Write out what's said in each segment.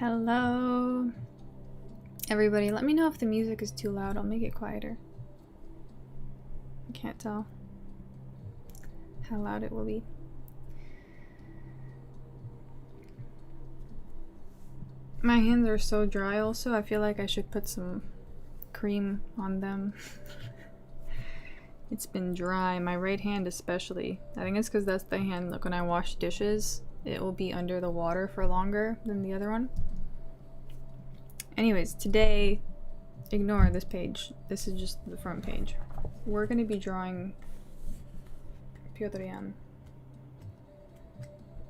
Hello, everybody. Let me know if the music is too loud. I'll make it quieter. I can't tell how loud it will be. My hands are so dry also. I feel like I should put some cream on them. It's been dry. My right hand especially. I think it's because that's the hand, like when I wash dishes, it will be under the water for longer than the other one. Anyways, today, ignore this page. This is just the front page. We're going to be drawing Petr Yan.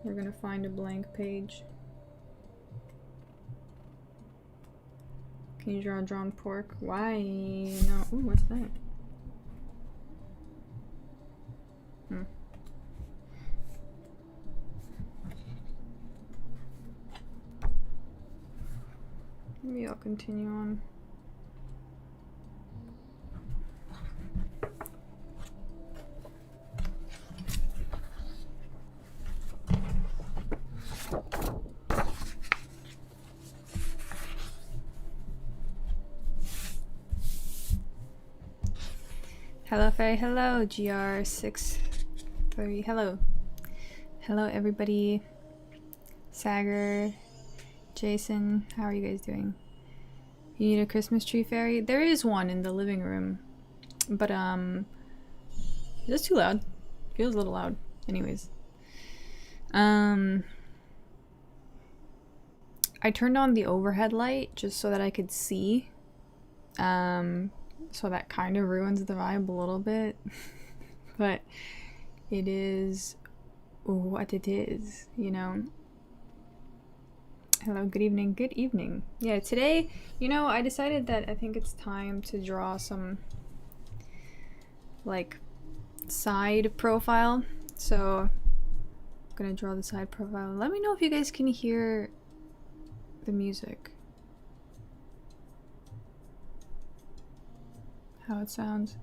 We're going to find a blank page. Can you draw a drawn pork? Why? No. Ooh, what's that? Maybe I'll continue on. Hello, Faye. Hello, GR63. Hello. Hello, everybody. Sagar. Jason, how are you guys doing? You need a Christmas tree, Fairy? There is one in the living room, but is this too loud? Feels a little loud. Anyways, I turned on the overhead light just so that I could see. So that kind of ruins the vibe a little bit, but it is what it is, you know. Hello, good evening, good evening. Yeah, today, you know, I decided that I think it's time to draw some, like, side profile. So, I'm gonna draw the side profile. Let me know if you guys can hear the music. How it sounds.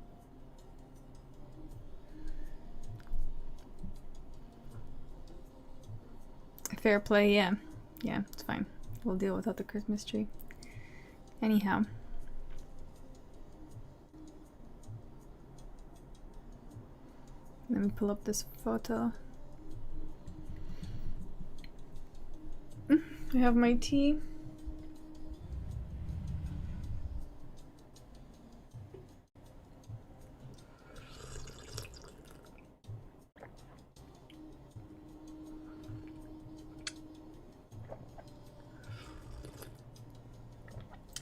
Fair play, yeah. Yeah, it's fine. We'll deal without the Christmas tree. Anyhow. Let me pull up this photo. I have my tea.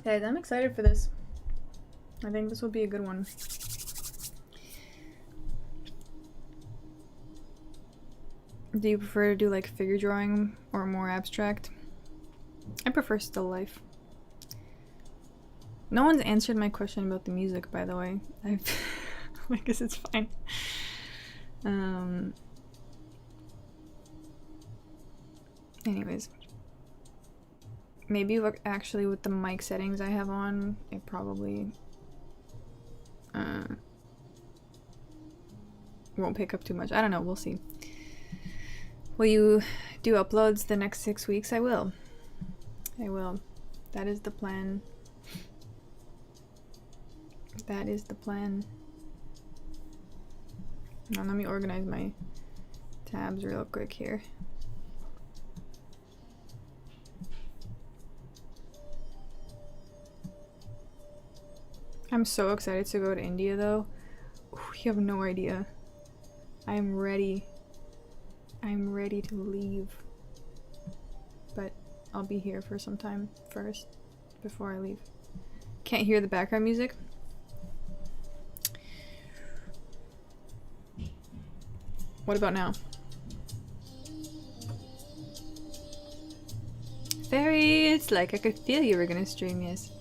Guys, I'm excited for this. I think this will be a good one. Do you prefer to do like figure drawing or more abstract? I prefer still life. No one's answered my question about the music, by the way. I guess it's fine. Anyways. Maybe actually with the mic settings I have on, it probably won't pick up too much. I don't know, we'll see. Will you do uploads the next 6 weeks? I will. I will. That is the plan. That is the plan. Now let me organize my tabs real quick here. I'm so excited to go to India though. Ooh, you have no idea. I'm ready. I'm ready to leave. But I'll be here for some time first before I leave. Can't hear the background music? What about now? Fairy, it's like I could feel you were gonna stream, yes.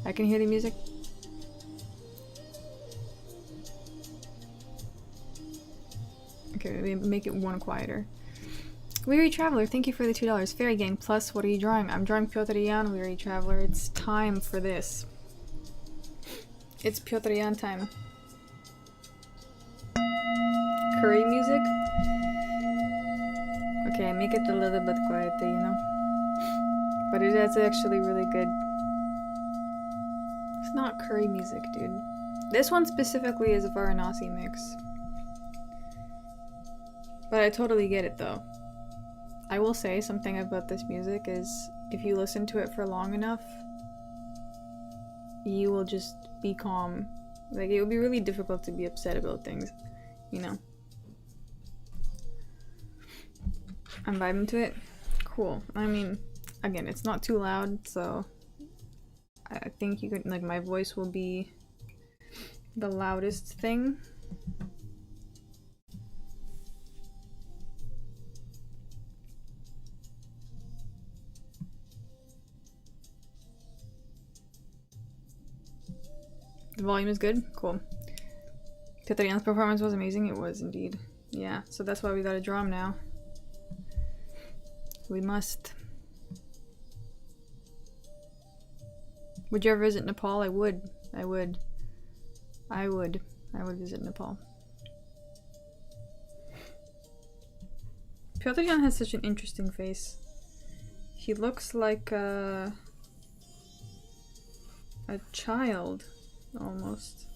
I can hear the music. Okay, maybe make it one quieter. Weary Traveler, thank you for the $2. Fairy Gang Plus, what are you drawing? I'm drawing Petr Yan, Weary Traveler. It's time for this. It's Petr Yan time. Curry music? Okay, make it a little bit quieter, you know? But it is actually really good. It's not curry music, dude. This one specifically is a Varanasi mix. But I totally get it though. I will say something about this music is if you listen to it for long enough, you will just be calm. Like, it will be really difficult to be upset about things, you know? I'm vibing to it. Cool. I mean, again, it's not too loud, so I think you could, like, my voice will be the loudest thing. The volume is good? Cool. Petr Yan's performance was amazing. It was indeed. Yeah, so that's why we got a drum now. We must. Would you ever visit Nepal? I would. I would visit Nepal. Petr Yan has such an interesting face. He looks like a child, almost.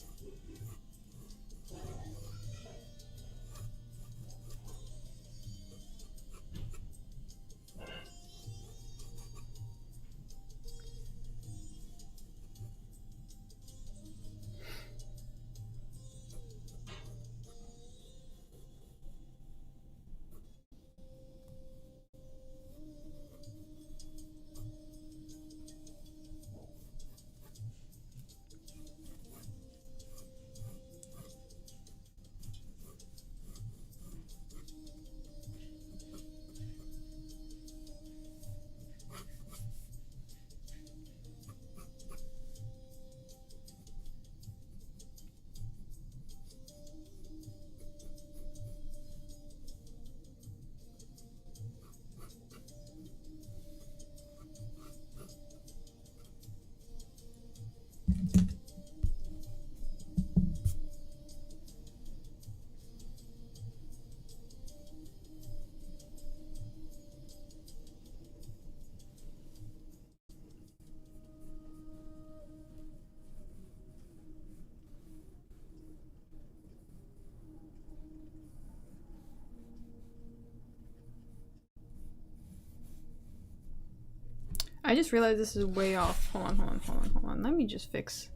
I just realized this is way off. Hold on. Let me just fix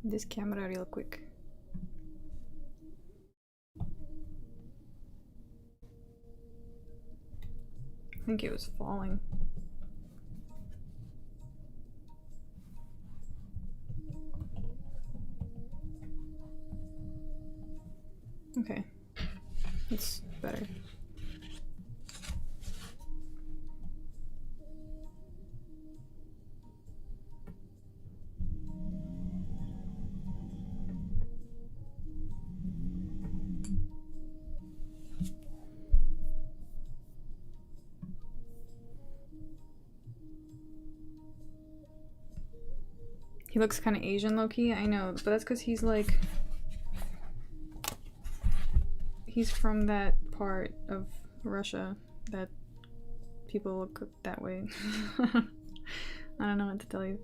this camera real quick. I think it was falling. Okay. It's better. He looks kind of Asian low-key, I know, but that's because he's like... He's from that part of Russia that people look that way. I don't know what to tell you.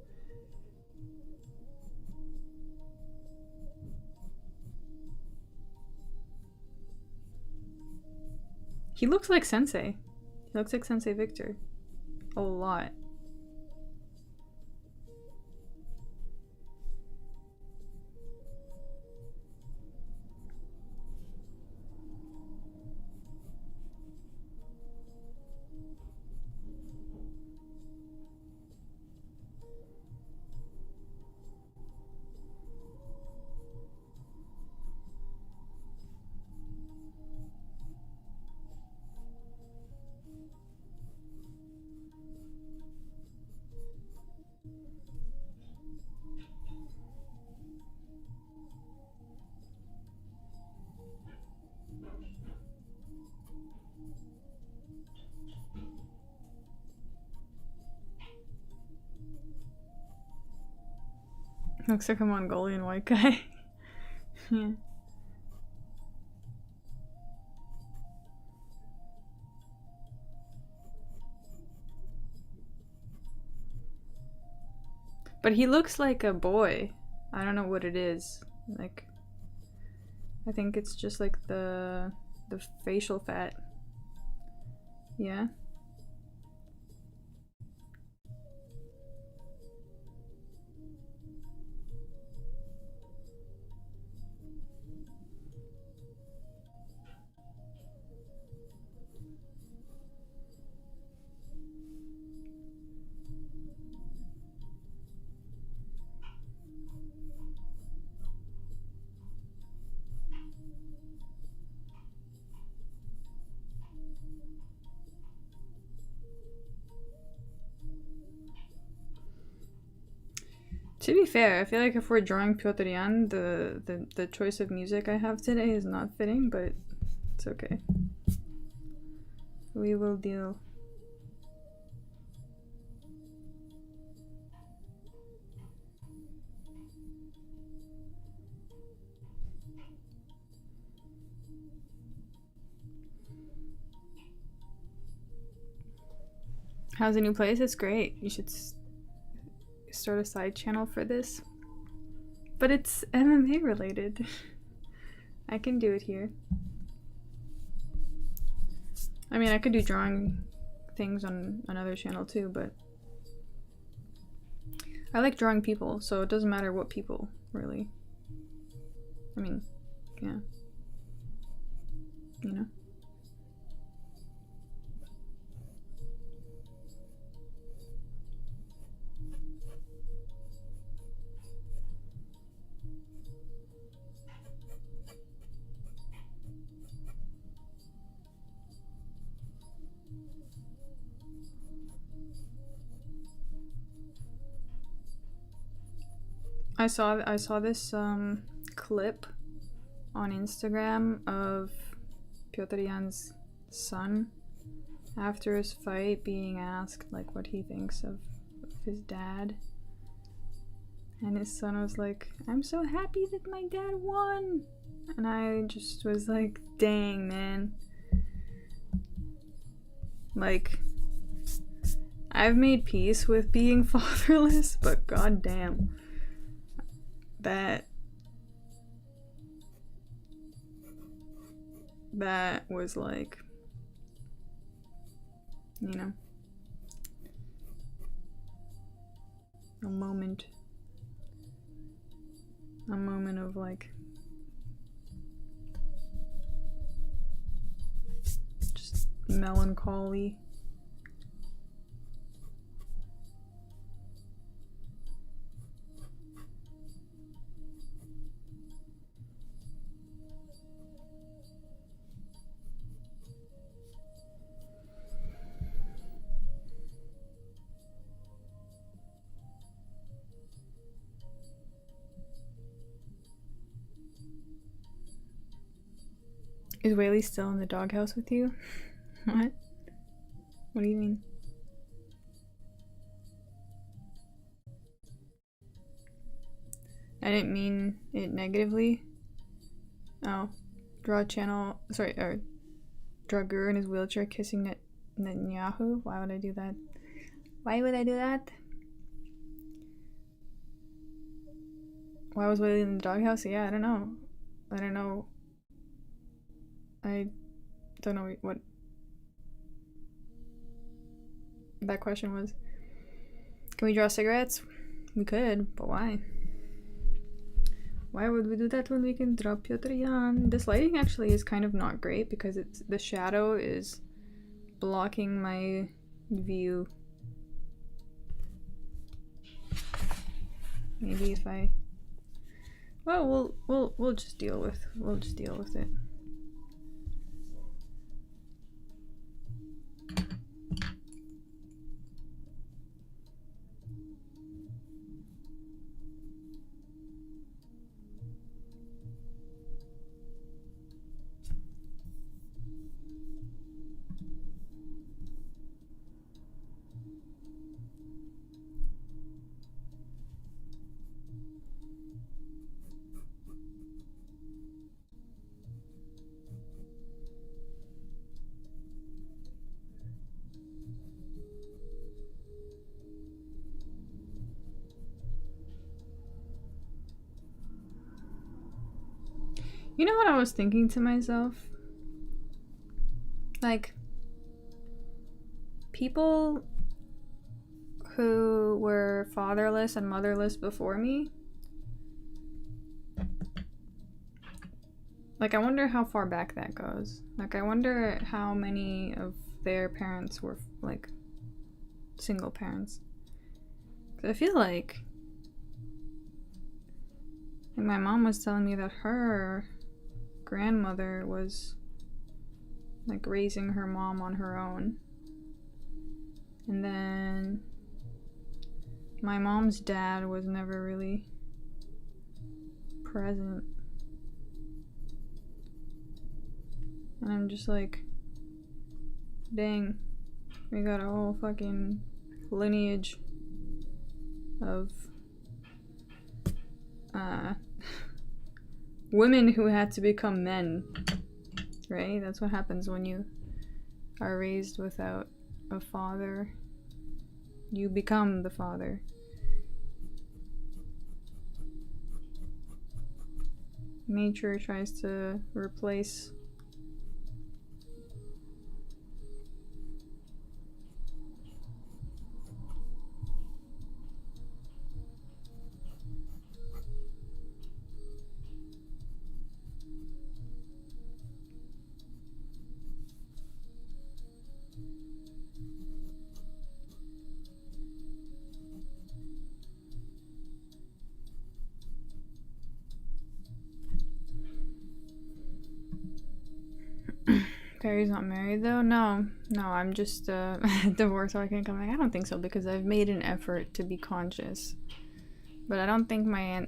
He looks like Sensei. He looks like Sensei Victor. A lot. Looks like a Mongolian white guy. Yeah. But he looks like a boy. I don't know what it is. Like, I think it's just like the facial fat. Yeah. To be fair, I feel like if we're drawing Petr Yan, the choice of music I have today is not fitting, but it's okay. We will deal. How's the new place? It's great. You should start a side channel for this. But it's MMA related. I can do it here. I mean, I could do drawing things on another channel too, but I like drawing people, so it doesn't matter what people, really. I mean, yeah. You know? I saw this clip on Instagram of Petr Yan's son after his fight being asked like what he thinks of his dad. And his son was like, "I'm so happy that my dad won." And I just was like, dang, man. Like, I've made peace with being fatherless, but goddamn. That was like, you know, a moment of like just melancholy. Is Whaley still in the doghouse with you? What? What do you mean? I didn't mean it negatively. Oh. Draw channel. Sorry, or draw Guru in his wheelchair kissing Netanyahu? Why would I do that? Why would I do that? Why was Whaley in the doghouse? Yeah, I don't know. I don't know what that question was. Can we draw cigarettes? We could, but why? Why would we do that when we can draw Petr Yan? This lighting actually is kind of not great because the shadow is blocking my view. Maybe if I... Well, we'll just deal with it. You know what I was thinking to myself? Like, people who were fatherless and motherless before me, like, I wonder how far back that goes. Like, I wonder how many of their parents were, like, single parents. 'Cause I feel like my mom was telling me that her grandmother was, like, raising her mom on her own. And then my mom's dad was never really present. And I'm just like, dang, we got a whole fucking lineage of women who had to become men, right? That's what happens when you are raised without a father. You become the father. Nature tries to replace Perry's not married though? No, I'm just divorced so I can come back. I don't think so because I've made an effort to be conscious. But I don't think my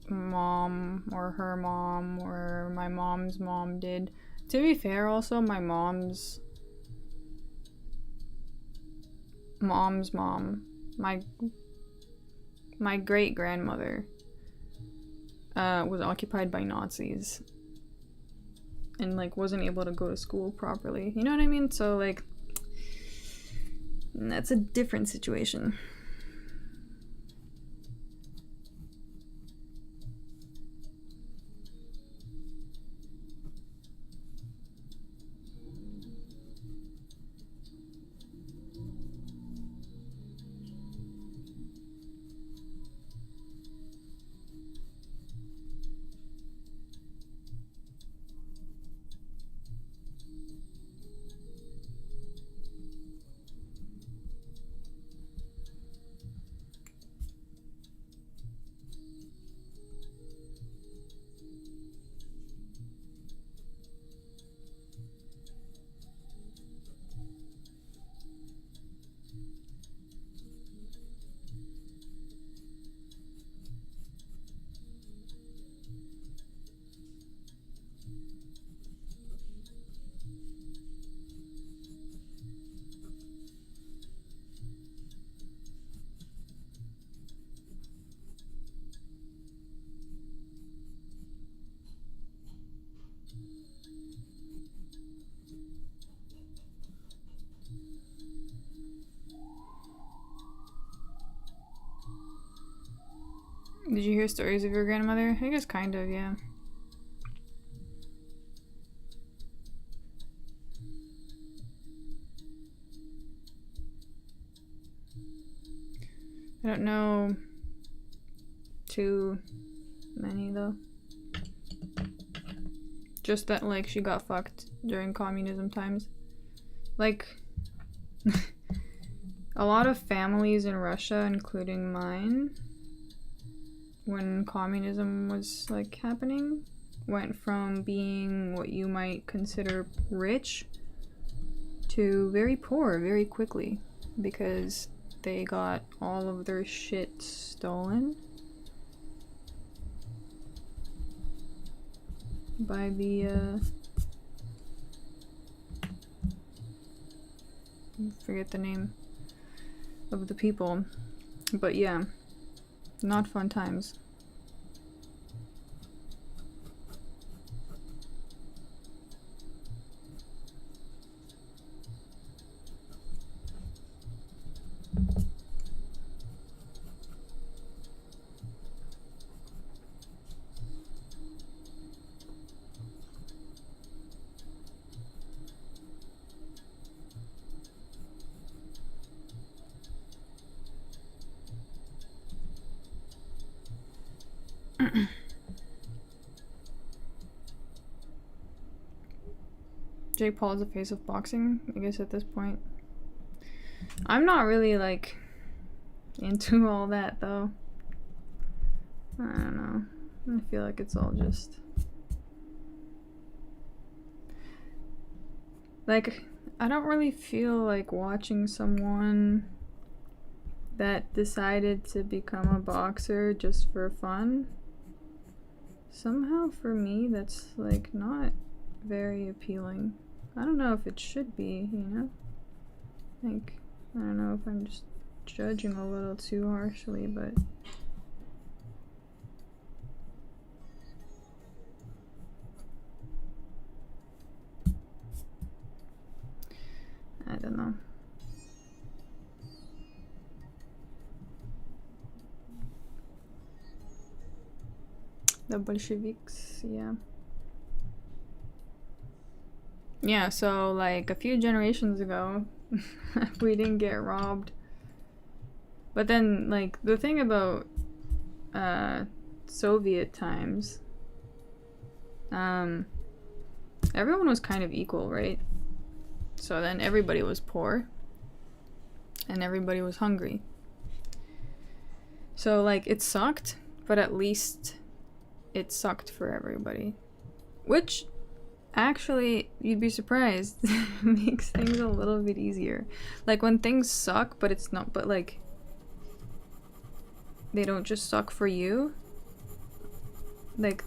mom or her mom or my mom's mom did. To be fair, also my mom's mom, my great grandmother was occupied by Nazis. And, like, wasn't able to go to school properly. You know what I mean? So, like, that's a different situation. Did you hear stories of your grandmother? I guess kind of, yeah. I don't know too many though. Just that, like, she got fucked during communism times. Like, a lot of families in Russia, including mine, when communism was, like, happening, went from being what you might consider rich to very poor very quickly because they got all of their shit stolen by the I forget the name of the people, but yeah, not fun times. Jake Paul is the face of boxing, I guess at this point. I'm not really like into all that though. I don't know. I feel like it's all just like, I don't really feel like watching someone that decided to become a boxer just for fun. Somehow for me that's like not very appealing. I don't know if it should be, you know? Like, I don't know if I'm just judging a little too harshly, but I don't know. The Bolsheviks, yeah. Yeah, so like a few generations ago, we didn't get robbed. But then, like, the thing about Soviet times, everyone was kind of equal, right? So then everybody was poor and everybody was hungry. So like it sucked, but at least it sucked for everybody. Which actually, you'd be surprised, makes things a little bit easier. Like when things suck, but it's not, but like they don't just suck for you. Like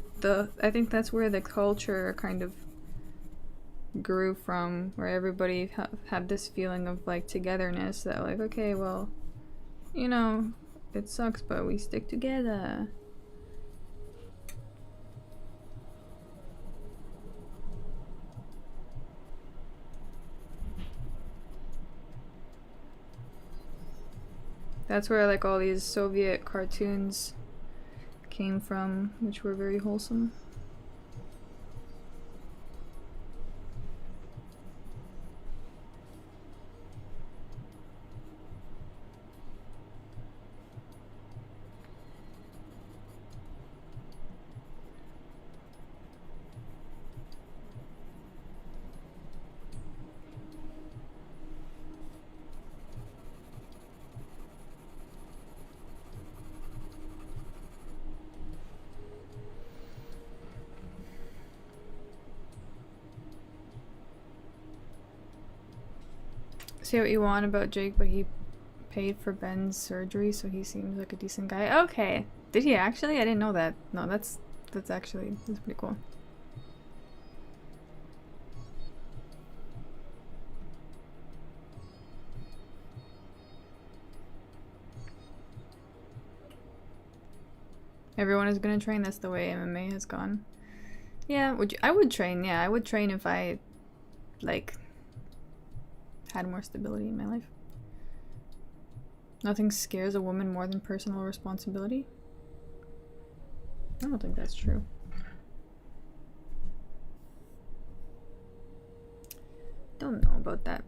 I think that's where the culture kind of grew from, where everybody had this feeling of like togetherness, that like, okay, well, you know, it sucks, but we stick together. That's where like all these Soviet cartoons came from, which were very wholesome. Say what you want about Jake, but he paid for Ben's surgery, so he seems like a decent guy. Okay. Did he actually? I didn't know that. No, that's pretty cool. Everyone is gonna train. That's the way MMA has gone. Yeah, I would train. Yeah, I would train if I like had more stability in my life. Nothing scares a woman more than personal responsibility. I don't think that's true. Don't know about that.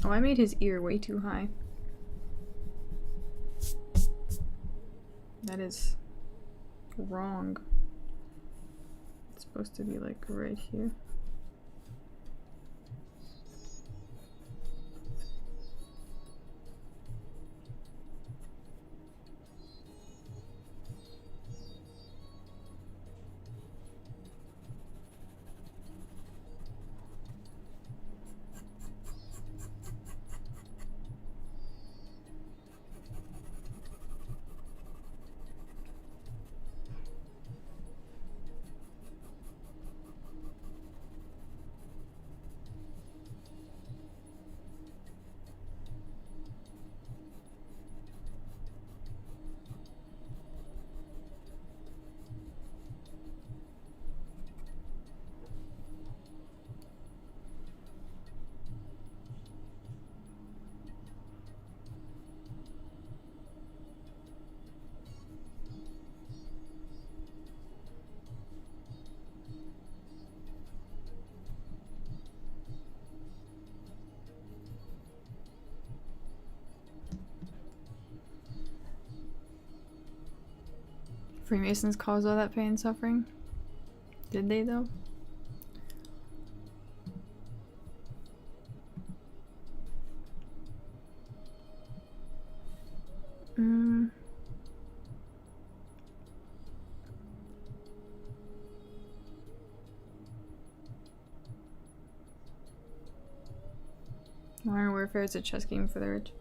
Oh, I made his ear way too high. That is wrong. It's supposed to be like right here. Freemasons caused all that pain and suffering? Did they though? fair it's a chess game for the rich.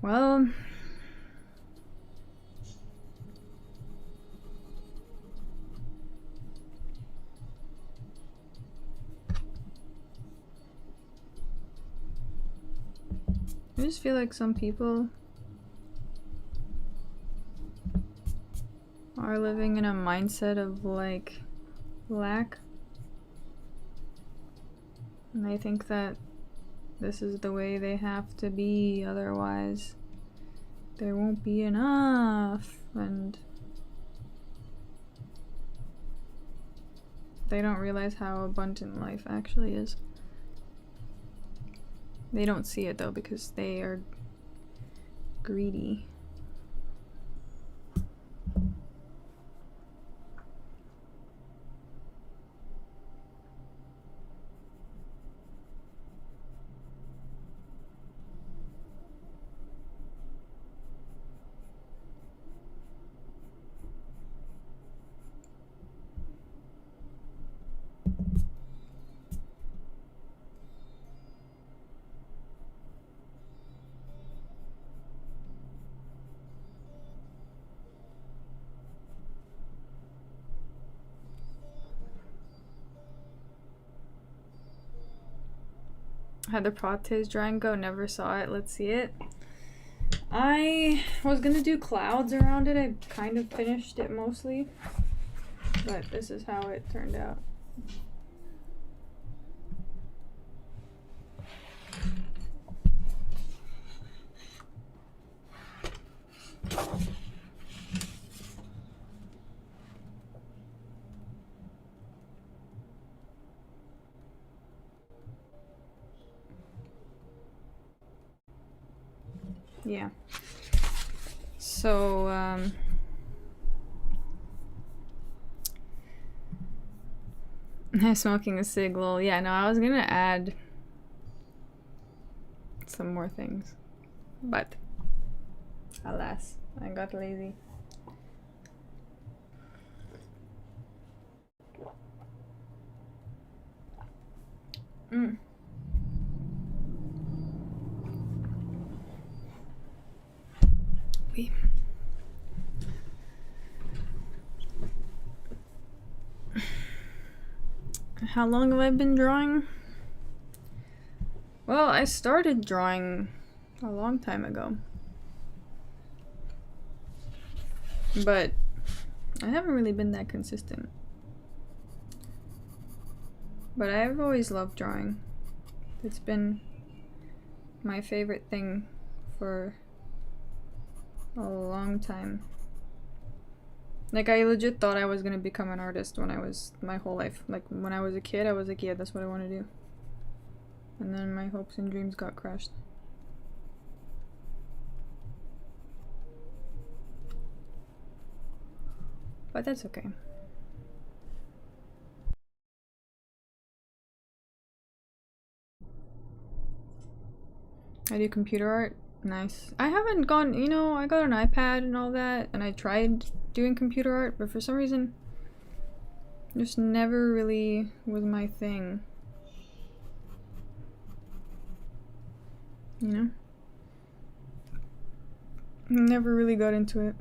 Well, I just feel like some people are living in a mindset of like lack, and they think that this is the way they have to be, otherwise there won't be enough, and they don't realize how abundant life actually is. They don't see it though because they are greedy. Had the Prates drawing go, never saw it. Let's see it. I was gonna do clouds around it. I kind of finished it mostly, but this is how it turned out. Yeah. So, smoking a cig, lol. Yeah, no, I was gonna add some more things, but alas, I got lazy. Wait. How long have I been drawing? Well, I started drawing a long time ago, but I haven't really been that consistent. But I've always loved drawing. It's been my favorite thing for a long time. Like, I legit thought I was gonna become an artist when I was, my whole life. Like, when I was a kid, I was like, yeah, that's what I want to do. And then my hopes and dreams got crushed. But that's okay. I do computer art. Nice. I haven't gone, you know, I got an iPad and all that, and I tried doing computer art, but for some reason, just never really was my thing. You know? Never really got into it.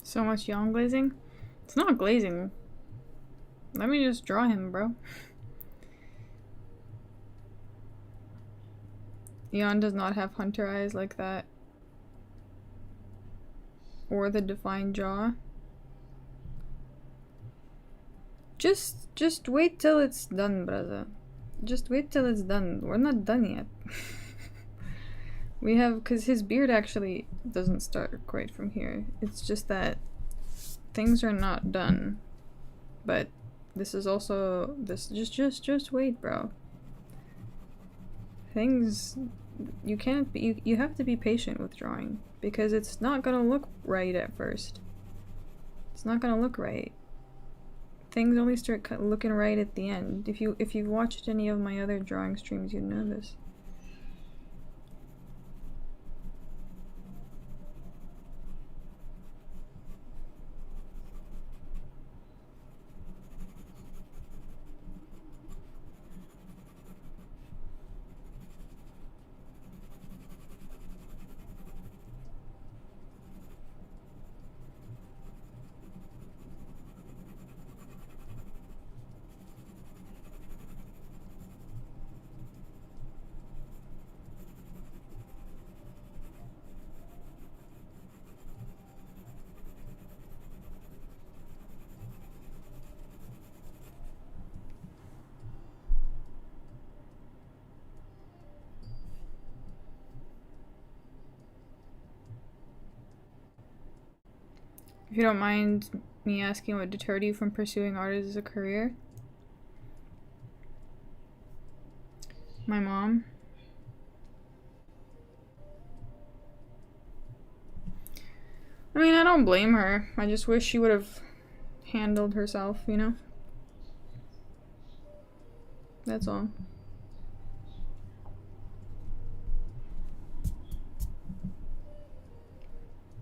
So much yawn glazing? It's not glazing. Let me just draw him, bro. Yan does not have hunter eyes like that. Or the defined jaw. Just wait till it's done, brother. Just wait till it's done. We're not done yet. We have, because his beard actually doesn't start quite from here. It's just that things are not done. But this is also, just wait, bro. Things, you can't be, you have to be patient with drawing. Because it's not gonna look right at first. It's not gonna look right. Things only start looking right at the end. If you've watched any of my other drawing streams, you'd know this. If you don't mind me asking, what deterred you from pursuing art as a career? My mom. I mean, I don't blame her. I just wish she would have handled herself, you know? That's all.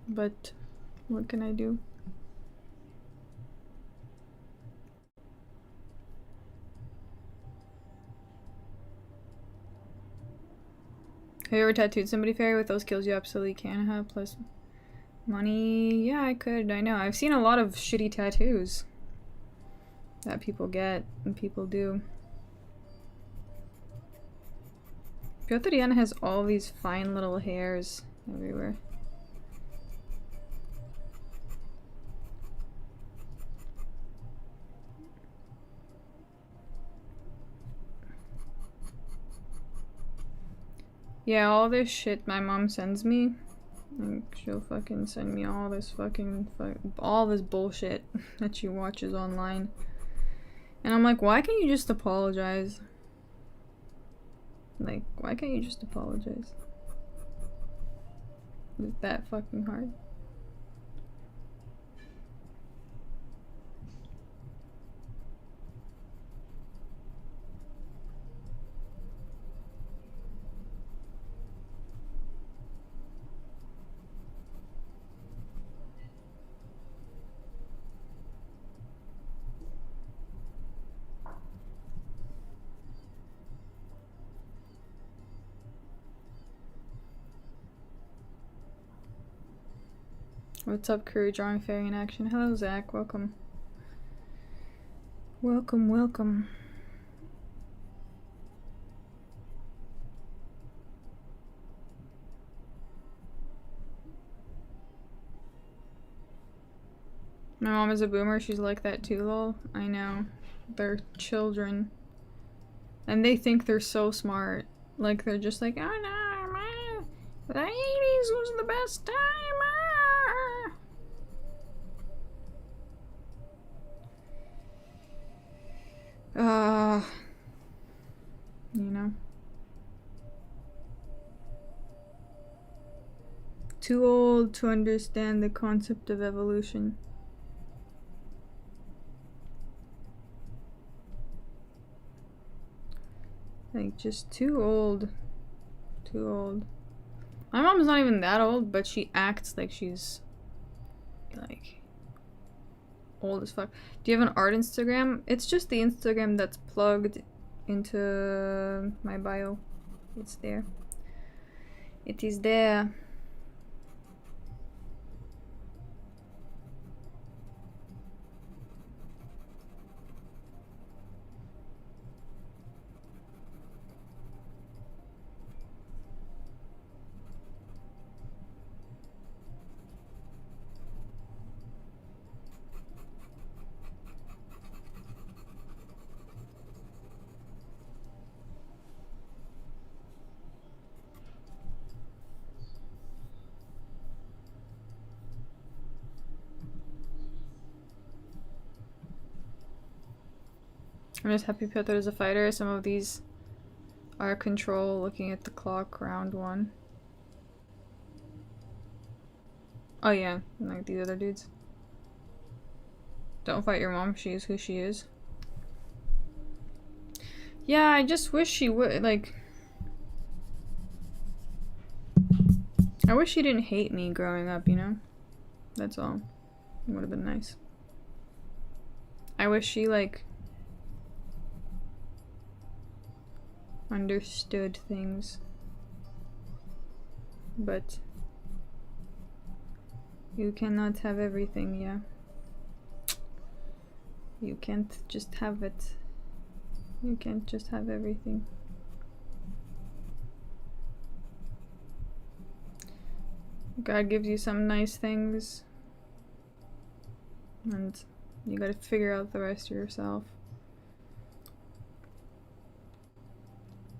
But what can I do? Have you ever tattooed somebody, Fairy? With those skills, you absolutely can have. Plus money. Yeah, I could. I know. I've seen a lot of shitty tattoos that people get and people do. Petr Yan has all these fine little hairs everywhere. Yeah, all this shit my mom sends me, like, she'll fucking send me all this all this bullshit that she watches online. And I'm like, why can't you just apologize? Like, why can't you just apologize? Is it that fucking hard? What's up, crew? Drawing Fairy in action. Hello, Zach. Welcome. Welcome, welcome. My mom is a boomer. She's like that too, lol. I know. They're children. And they think they're so smart. Like, they're just like, oh no, man. The 80s was the best time. You know. Too old to understand the concept of evolution. Like, just too old. Too old. My mom's not even that old, but she acts like she's, like, old as fuck. Do you have an art Instagram? It's just the Instagram that's plugged into my bio. It's there. It is there. I'm just happy Petr is a fighter. Some of these are control, looking at the clock, round 1. Oh yeah, like these other dudes. Don't fight your mom, she is who she is. Yeah, I just wish she would, like... I wish she didn't hate me growing up, you know? That's all. It would have been nice. I wish she, like... understood things. But... you cannot have everything, yeah. You can't just have it. You can't just have everything. God gives you some nice things, and you gotta figure out the rest yourself.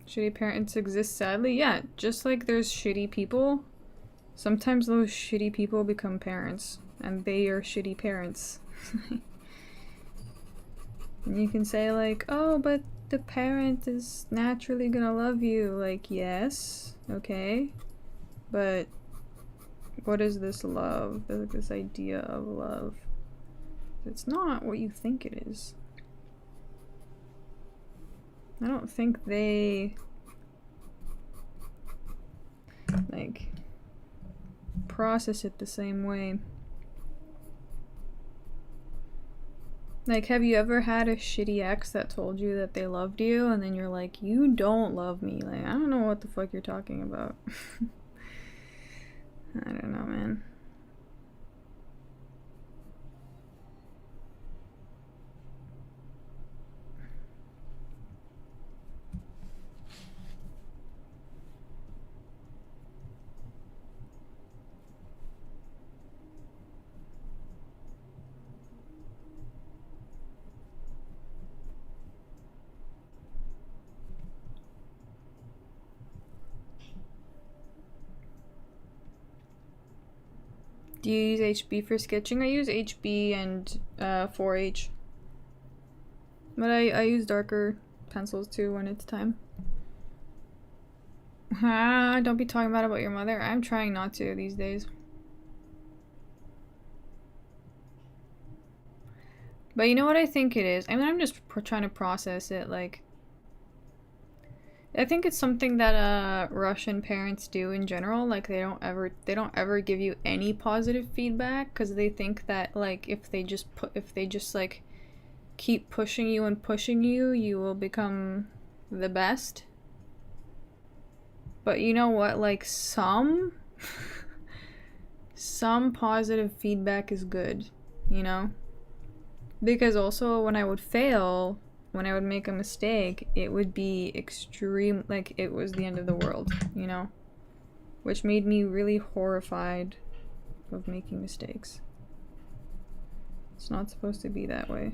Shitty parents exist, sadly. Yeah, just like there's shitty people, sometimes those shitty people become parents, and they are shitty parents. And you can say like, oh, but the parent is naturally gonna love you. Like, yes, okay, but what is this love? This idea of love? It's not what you think it is. I don't think they like process it the same way. Like, have you ever had a shitty ex that told you that they loved you and then you're like, you don't love me? Like, I don't know what the fuck you're talking about. I don't know, man. Do you use HB for sketching? I use HB and 4H. But I use darker pencils too when it's time. Don't be talking about your mother. I'm trying not to these days. But you know what I think it is? I mean, I'm just trying to process it, like... I think it's something that Russian parents do in general. Like, they don't ever give you any positive feedback because they think that, like, if they just like keep pushing you and pushing you, you will become the best. But you know what? Like, some positive feedback is good, you know? Because also when I would fail, when I would make a mistake, it would be extreme, like it was the end of the world, you know? Which made me really horrified of making mistakes. It's not supposed to be that way.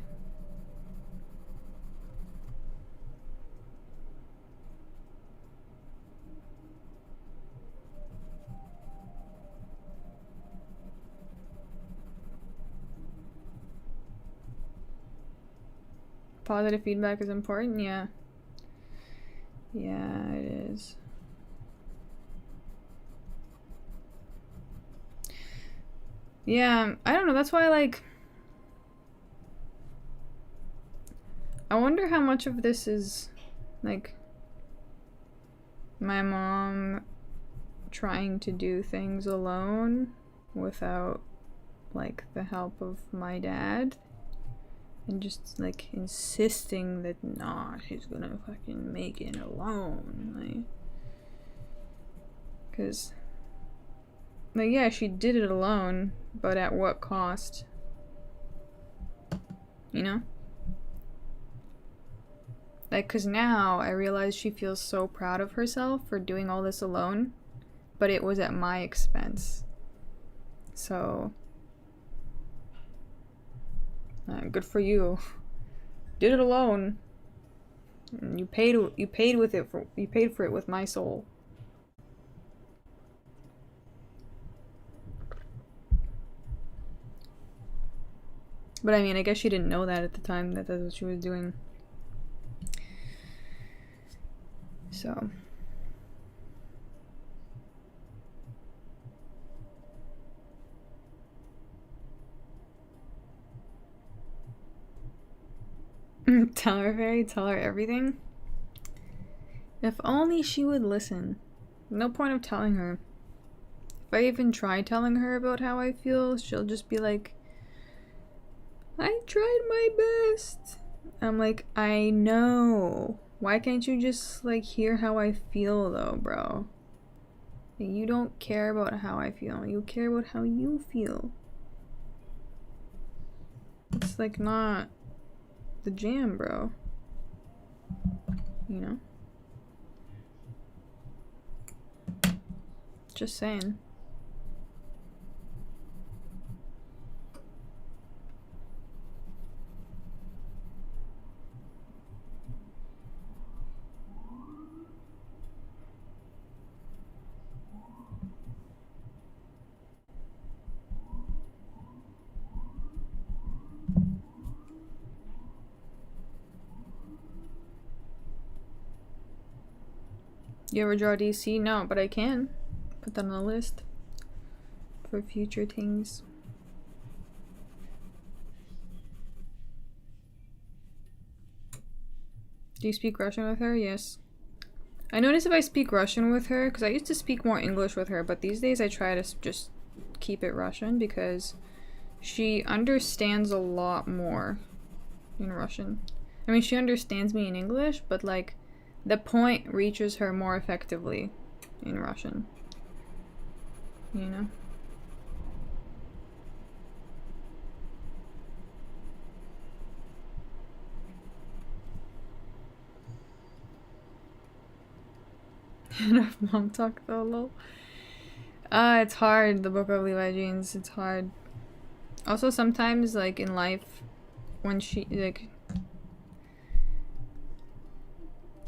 Positive feedback is important, yeah. Yeah, it is. Yeah, I don't know, that's why, like... I wonder how much of this is, like... my mom trying to do things alone without, like, the help of my dad. And just, like, insisting that, nah, she's gonna fucking make it alone, like... Cause... like, yeah, she did it alone, but at what cost? You know? Like, cause now I realize she feels so proud of herself for doing all this alone, but it was at my expense. So... good for you. Did it alone. And you paid for it with my soul. But I mean, I guess she didn't know that at the time that that's what she was doing. So tell her, Fairy, tell her everything. If only she would listen. No point of telling her. If I even try telling her about how I feel, she'll just be like, I tried my best. I'm like, I know. Why can't you just, like, hear how I feel, though, bro? You don't care about how I feel. You care about how you feel. It's, like, not the jam, bro. You know? Just saying. You ever draw DC? No, but I can. Put that on the list for future things. Do you speak Russian with her? Yes. I notice if I speak Russian with her, because I used to speak more English with her, but these days I try to just keep it Russian because she understands a lot more in Russian. I mean, she understands me in English, but like the point reaches her more effectively in Russian. You know? Enough mom talk though, lol. It's hard, the Book of Levi Jeans. It's hard. Also, sometimes, like, in life, when she, like...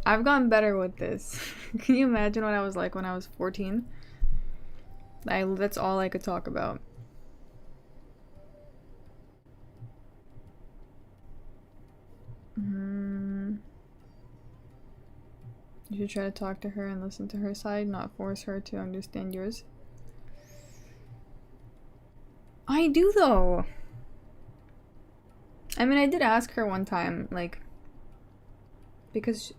I've gotten better with this. Can you imagine what I was like when I was 14? That's all I could talk about. You should try to talk to her and listen to her side, not force her to understand yours. I do, though. I mean, I did ask her one time, like, because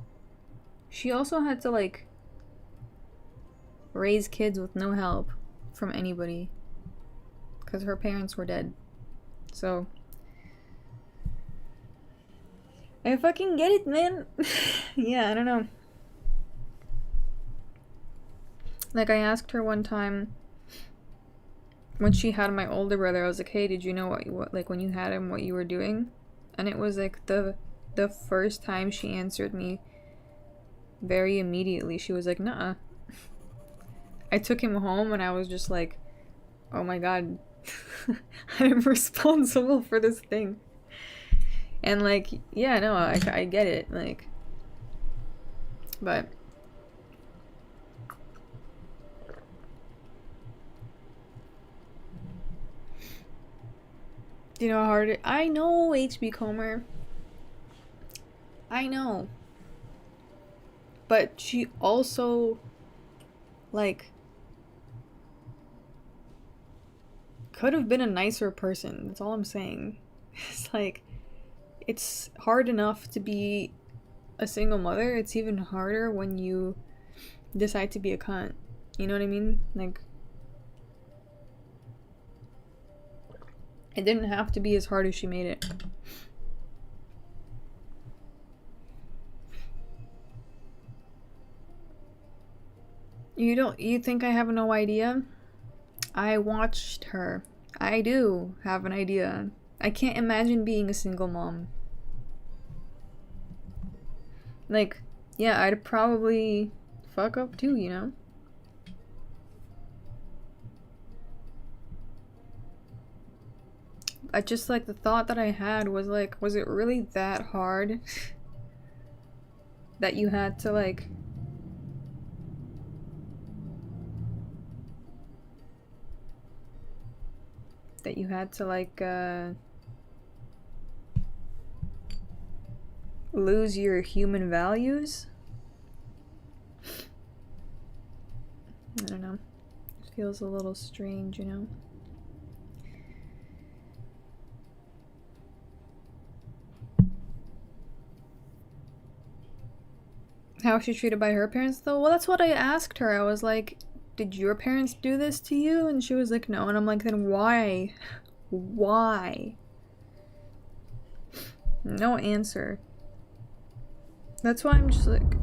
she also had to, like, raise kids with no help from anybody because her parents were dead. So I fucking get it, man. Yeah, I don't know. Like, I asked her one time when she had my older brother, I was like, hey, did you know what like when you had him, what you were doing? And it was like the first time she answered me very immediately. She was like, nuh-uh. I took him home and I was just like, oh my god, I'm responsible for this thing. And like, yeah, no, I get it, like, but you know how hard it, I know, HB Comer, I know, but she also, like, could have been a nicer person. That's all I'm saying. It's like, it's hard enough to be a single mother. It's even harder when you decide to be a cunt. You know what I mean? Like, it didn't have to be as hard as she made it. You think I have no idea? I watched her. I do have an idea. I can't imagine being a single mom. Like, yeah, I'd probably fuck up too, you know? I just, like, the thought that I had was like, was it really that hard that you had to, like, lose your human values? I don't know. It feels a little strange, you know? How was she treated by her parents, though? Well, that's what I asked her. I was like, did your parents do this to you? And she was like, no. And I'm like, then why? Why? No answer. That's why I'm just like,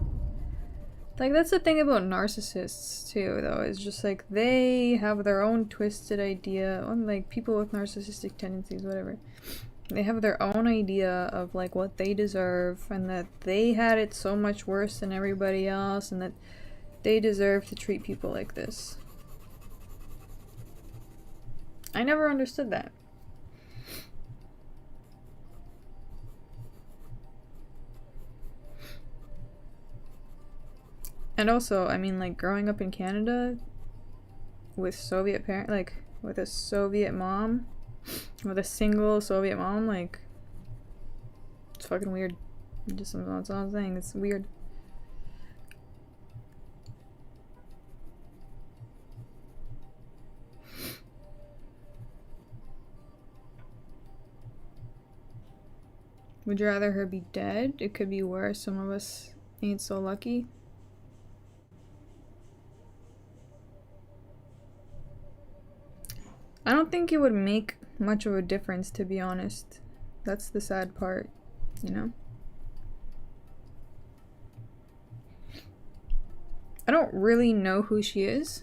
that's the thing about narcissists too, though, is just like they have their own twisted idea, like people with narcissistic tendencies, whatever. They have their own idea of like what they deserve, and that they had it so much worse than everybody else, and that they deserve to treat people like this. I never understood that. And also, I mean, like, growing up in Canada with Soviet parent, like, with a Soviet mom, with a single Soviet mom, like, it's fucking weird. That's all I'm saying. It's weird. Would you rather her be dead? It could be worse. Some of us ain't so lucky. I don't think it would make much of a difference, to be honest. That's the sad part, you know? I don't really know who she is,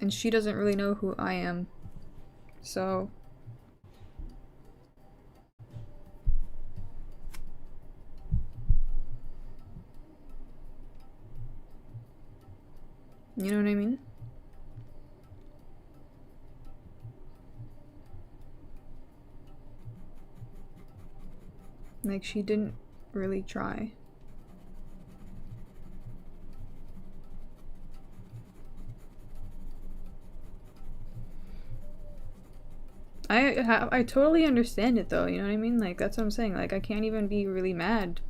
and she doesn't really know who I am, so... You know what I mean? Like, she didn't really try. I totally understand it, though, you know what I mean? Like, that's what I'm saying. Like, I can't even be really mad.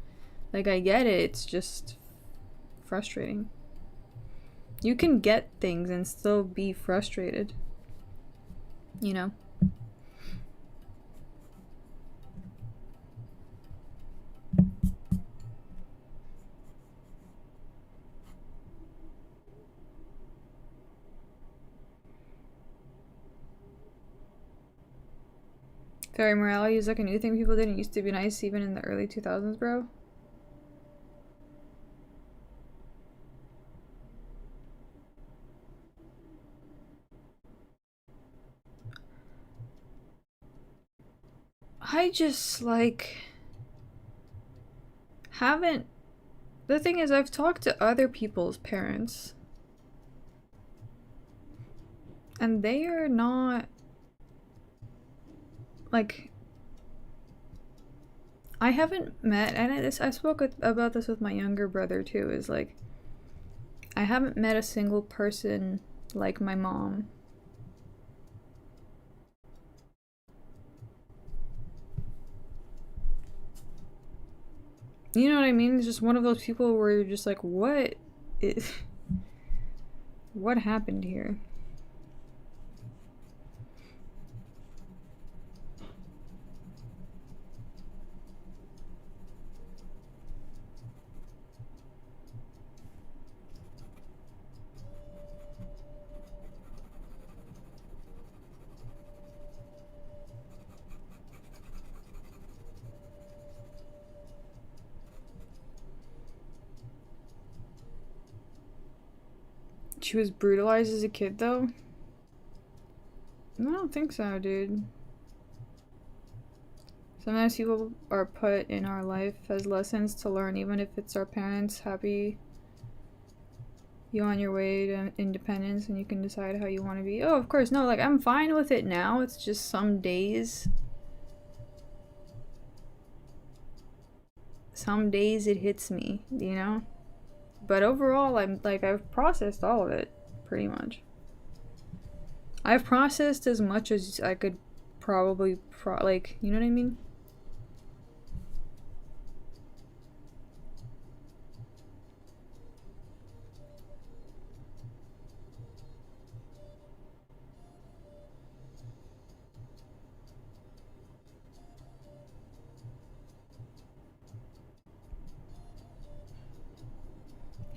Like, I get it, it's just frustrating. You can get things and still be frustrated. You know? Fairy morality is like a new thing people didn't used to be nice even in the early 2000s, bro. I just, like, haven't... The thing is, I've talked to other people's parents, and they are not... Like... I haven't met... And I spoke about this with my younger brother, too, is, like... I haven't met a single person like my mom. You know what I mean? It's just one of those people where you're just like, what is... What happened here? She was brutalized as a kid, though? I don't think so, dude. Sometimes people are put in our life as lessons to learn, even if it's our parents. Happy you on your way to independence and you can decide how you want to be. Oh, of course, no, like, I'm fine with it now. It's just some days it hits me, you know? But overall, I've processed all of it, pretty much. I've processed as much as I could probably, like, you know what I mean?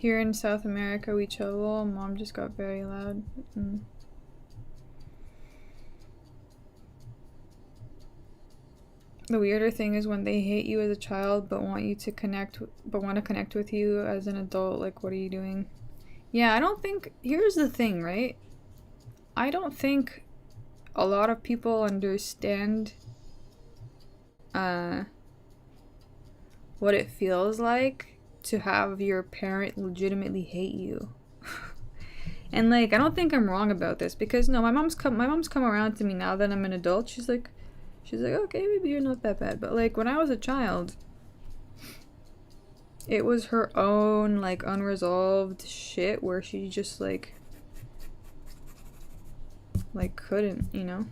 Here in South America, we chill. Well, Mom just got very loud. The weirder thing is when they hate you as a child but want to connect with you as an adult. Like, what are you doing? Yeah, I don't think... Here's the thing, right? I don't think a lot of people understand what it feels like to have your parent legitimately hate you. And like, I don't think I'm wrong about this, because no, my mom's come around to me now that I'm an adult. She's like, okay, maybe you're not that bad. But like, when I was a child, it was her own like unresolved shit where she just like couldn't, you know?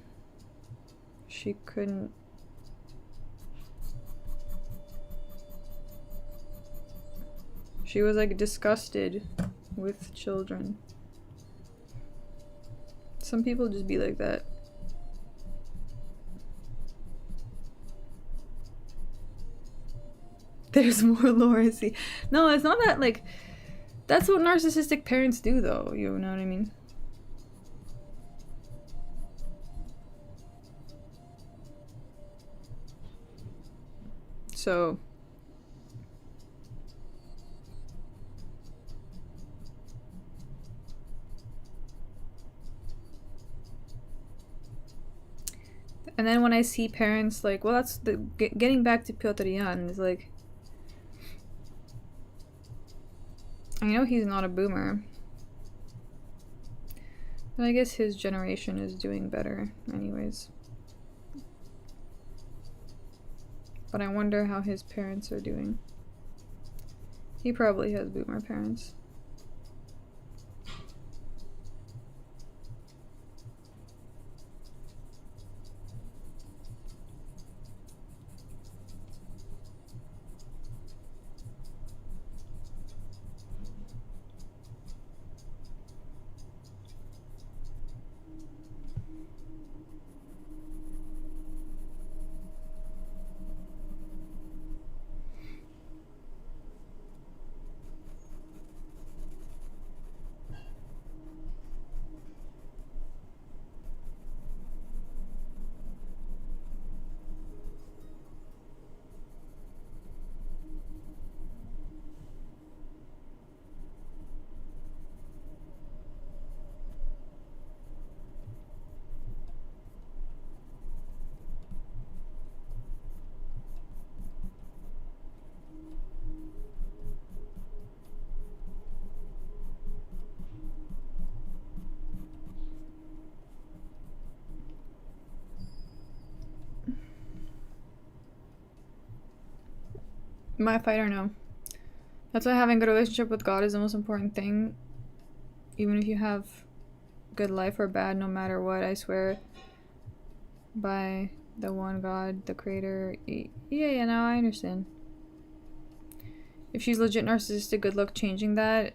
She couldn't. She was like disgusted with children. Some people just be like that. There's more lore, see. No, it's not that, like, that's what narcissistic parents do though, you know what I mean? So and then when I see parents like, well, that's the getting back to Petr Yan is like, I know he's not a boomer, but I guess his generation is doing better anyways. But I wonder how his parents are doing. He probably has boomer parents. My fighter, no. That's why having a good relationship with God is the most important thing. Even if you have good life or bad, no matter what, I swear by the one God, the creator. Yeah, no, I understand. If she's legit narcissistic, good luck changing that.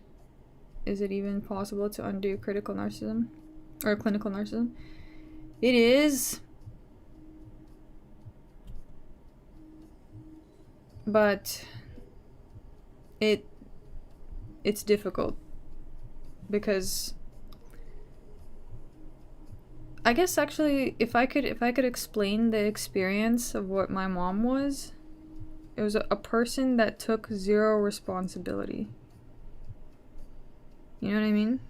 Is it even possible to undo critical narcissism? Or clinical narcissism? It is. But it's difficult, because I guess actually if I could explain the experience of what my mom was, it was a person that took zero responsibility. You know what I mean?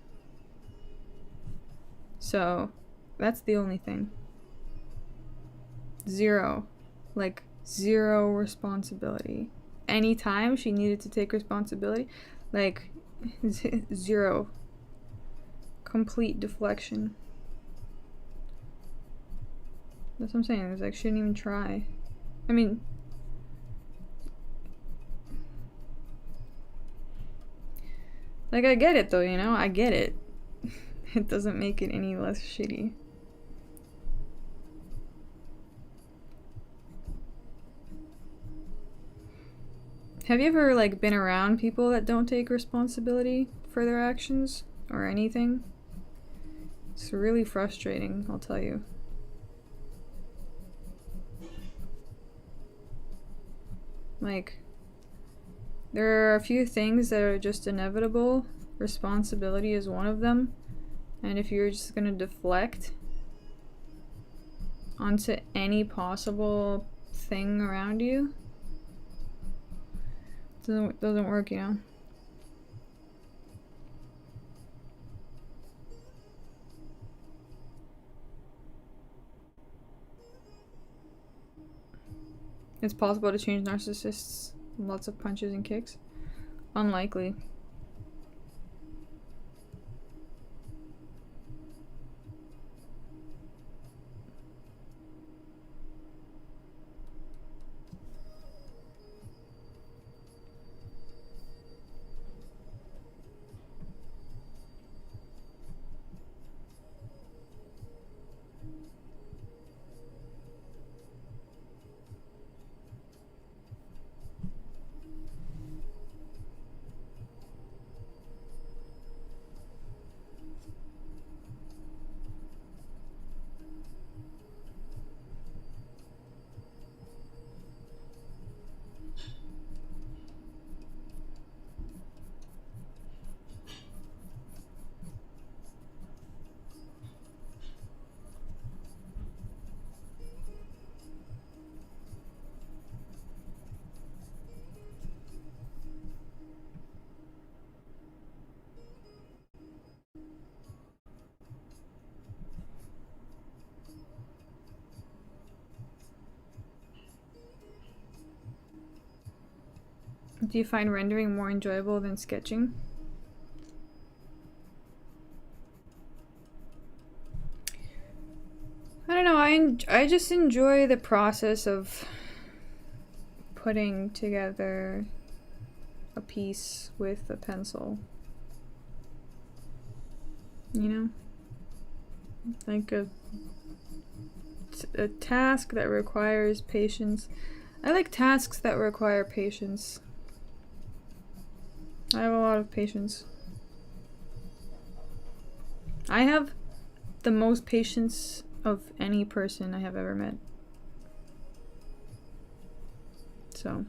So that's the only thing. Zero. Like, zero responsibility. Anytime she needed to take responsibility, like, zero. Complete deflection. That's what I'm saying. It's like, she didn't even try. I mean, like, I get it though, you know? I get it. It doesn't make it any less shitty. Have you ever, like, been around people that don't take responsibility for their actions or anything? It's really frustrating, I'll tell you. Like, There are a few things that are just inevitable. Responsibility is one of them. And if you're just gonna deflect onto any possible thing around you, it doesn't work, you know? It's possible to change narcissists. Lots of punches and kicks. Unlikely. Do you find rendering more enjoyable than sketching? I don't know, I just enjoy the process of putting together a piece with a pencil. You know? Like a task that requires patience. I like tasks that require patience. I have a lot of patience. I have the most patience of any person I have ever met. So,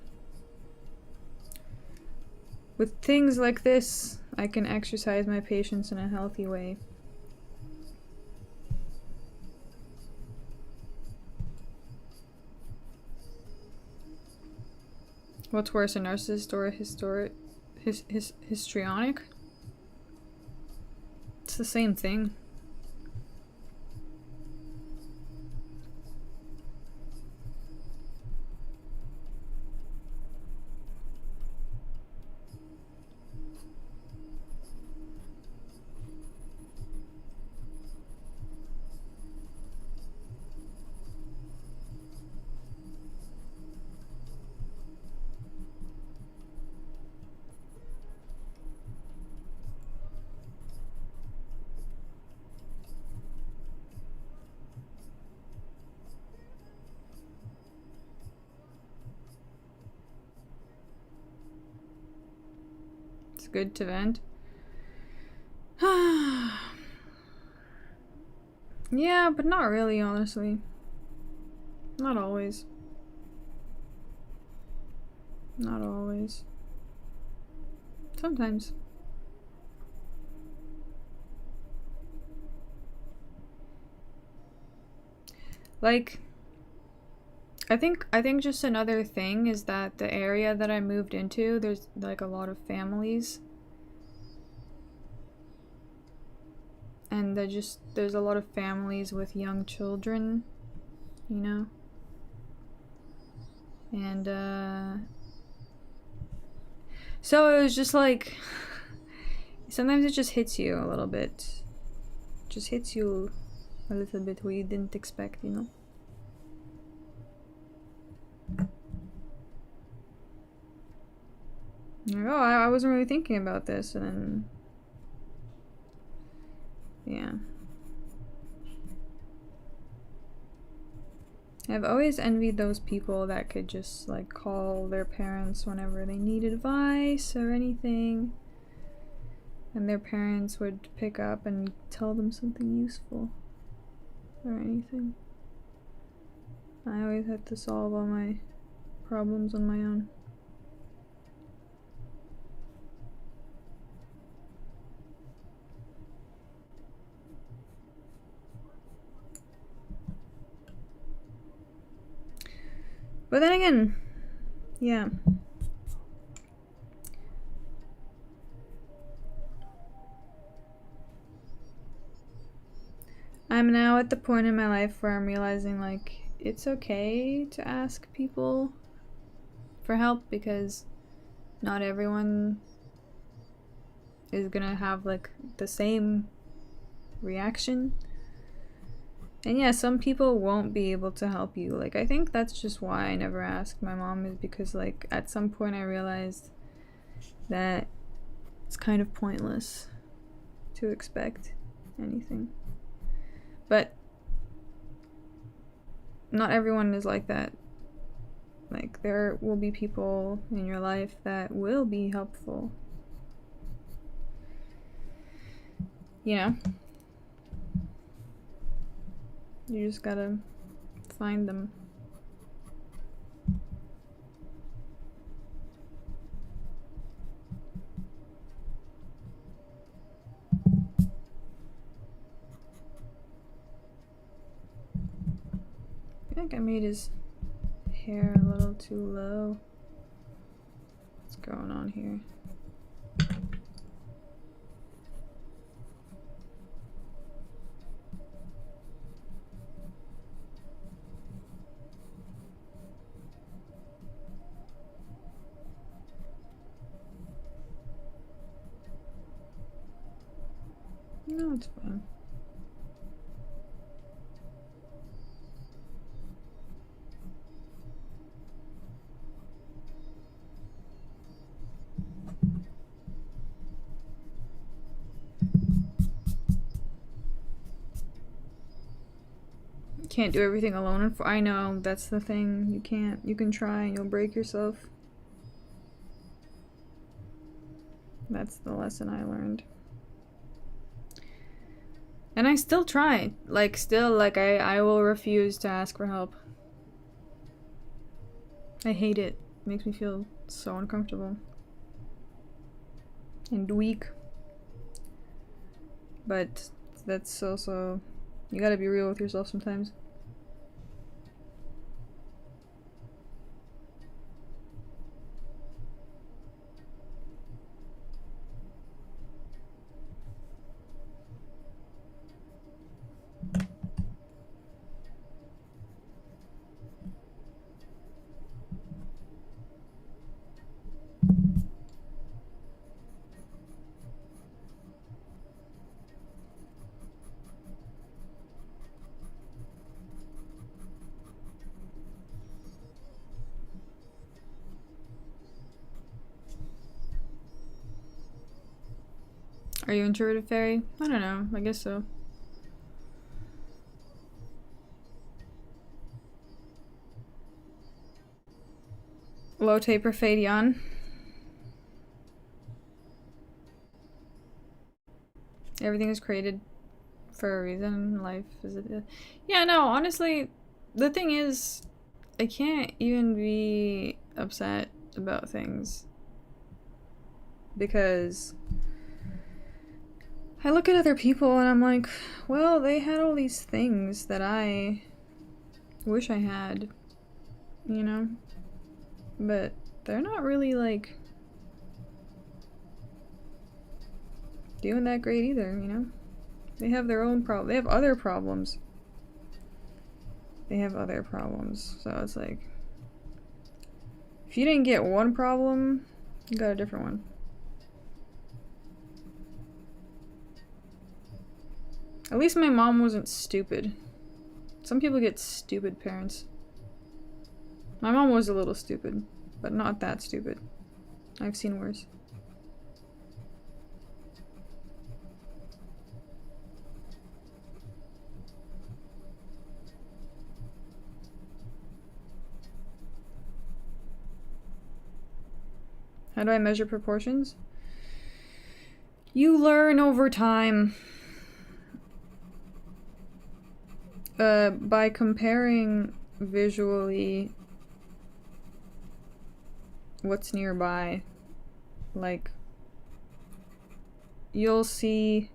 with things like this, I can exercise my patience in a healthy way. What's worse, a narcissist or a histrionic? It's the same thing. It's good to vent. Yeah, but not really, honestly. Not always. Not always. Sometimes. Like, I think just another thing is that the area that I moved into, there's like a lot of families. And there's a lot of families with young children, you know? And so it was just like, sometimes it just hits you a little bit. Just hits you a little bit where you didn't expect, you know? Like, oh, I wasn't really thinking about this, and then, yeah. I've always envied those people that could just like call their parents whenever they need advice or anything, and their parents would pick up and tell them something useful or anything. I always had to solve all my problems on my own. But then again, yeah. I'm now at the point in my life where I'm realizing, like, it's okay to ask people for help because not everyone is gonna have, like, the same reaction. And yeah, some people won't be able to help you. Like, I think that's just why I never asked my mom, is because, like, at some point I realized that it's kind of pointless to expect anything. But not everyone is like that. Like, there will be people in your life that will be helpful. You know? You just gotta find them. I think I made his hair a little too low. What's going on here? No, it's fine. You can't do everything alone. I know, that's the thing. You can't. You can try and you'll break yourself. That's the lesson I learned. And I still try. Like, still, like, I will refuse to ask for help. I hate it. It makes me feel so uncomfortable. And weak. But that's also... You gotta be real with yourself sometimes. Are you intuitive fairy? I don't know. I guess so. Low taper Petr Yan. Everything is created for a reason. Life is a... Yeah, no, honestly, the thing is, I can't even be upset about things. Because I look at other people and I'm like, well, they had all these things that I wish I had, you know? But they're not really, like, doing that great either, you know? They have their own problem. They have other problems. They have other problems. So it's like, if you didn't get one problem, you got a different one. At least my mom wasn't stupid. Some people get stupid parents. My mom was a little stupid, but not that stupid. I've seen worse. How do I measure proportions? You learn over time. By comparing visually what's nearby. Like, you'll see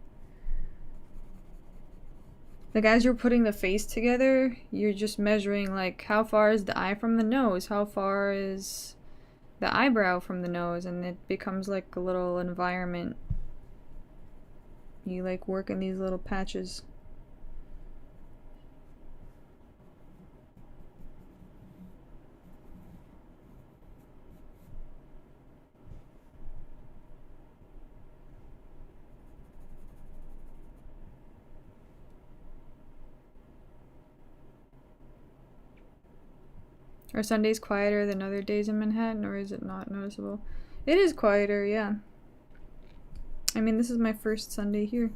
Like, as you're putting the face together, you're just measuring, like, how far is the eye from the nose? How far is the eyebrow from the nose? And it becomes, like, a little environment. You, like, work in these little patches. Are Sundays quieter than other days in Manhattan, or is it not noticeable? It is quieter, yeah. I mean, this is my first Sunday here.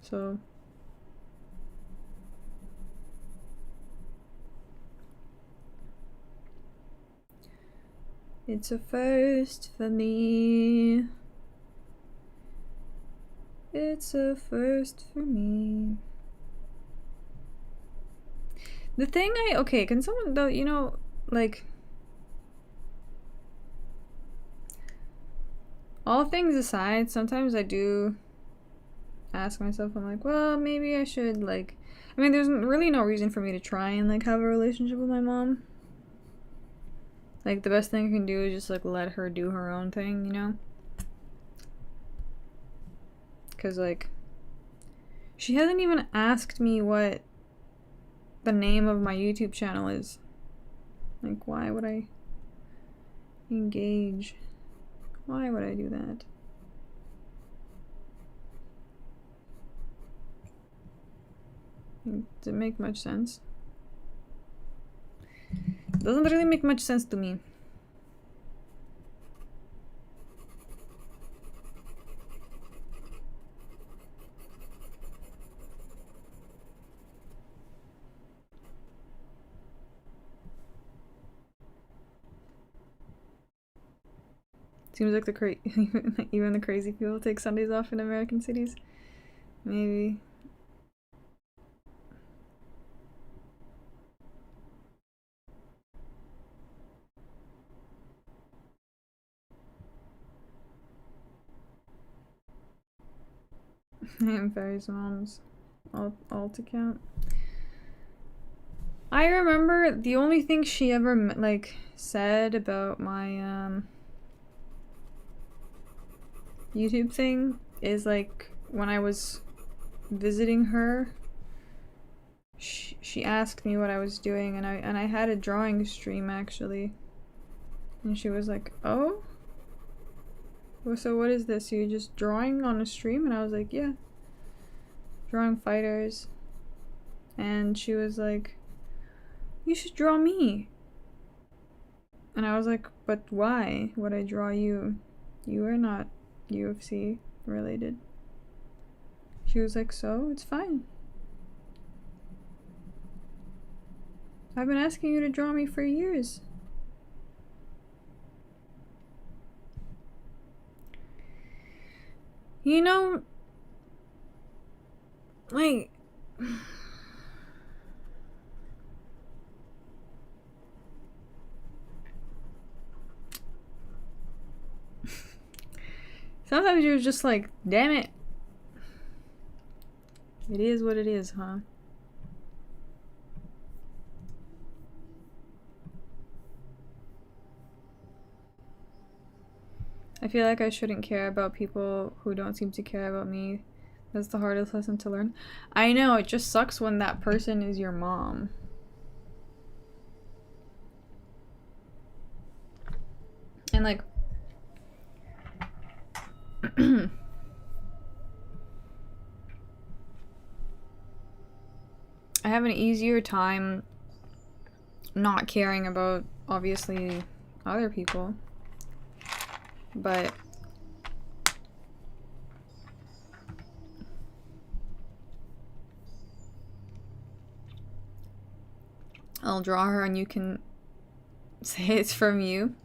So... it's a first for me. It's a first for me. The thing okay, can someone though, you know, like, all things aside, sometimes I do ask myself, I'm like, well, maybe I should, like, I mean, there's really no reason for me to try and, like, have a relationship with my mom. Like, the best thing I can do is just, like, let her do her own thing, you know? Because, like, she hasn't even asked me what the name of my YouTube channel is. Like, why would I engage? Why would I do that? Does it make much sense? It doesn't really make much sense to me. Seems like even the crazy people take Sundays off in American cities. Maybe. I am Ferry's mom's alt account. I remember the only thing she ever like said about my YouTube thing is, like, when I was visiting her, she asked me what I was doing, and I had a drawing stream actually, and she was like, oh, well, so what is this, you're just drawing on a stream? And I was like, yeah, drawing fighters. And she was like, you should draw me. And I was like, but why would I draw you? You are not UFC related. She was like, so it's fine. I've been asking you to draw me for years. You know, like, sometimes you're just like, damn it. It is what it is, huh? I feel like I shouldn't care about people who don't seem to care about me. That's the hardest lesson to learn. I know, it just sucks when that person is your mom. And, like, I have an easier time not caring about, obviously, other people. But I'll draw her and you can say it's from you.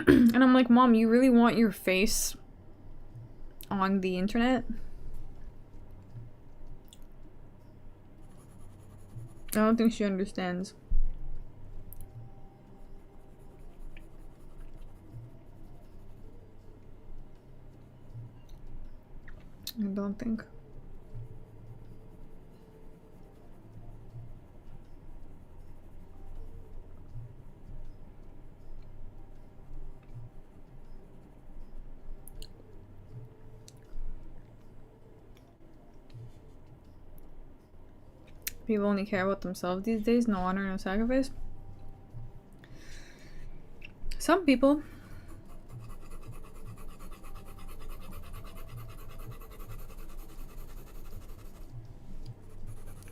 And I'm like, Mom, you really want your face on the internet? I don't think she understands. I don't think. People only care about themselves these days. No honor, no sacrifice. Some people.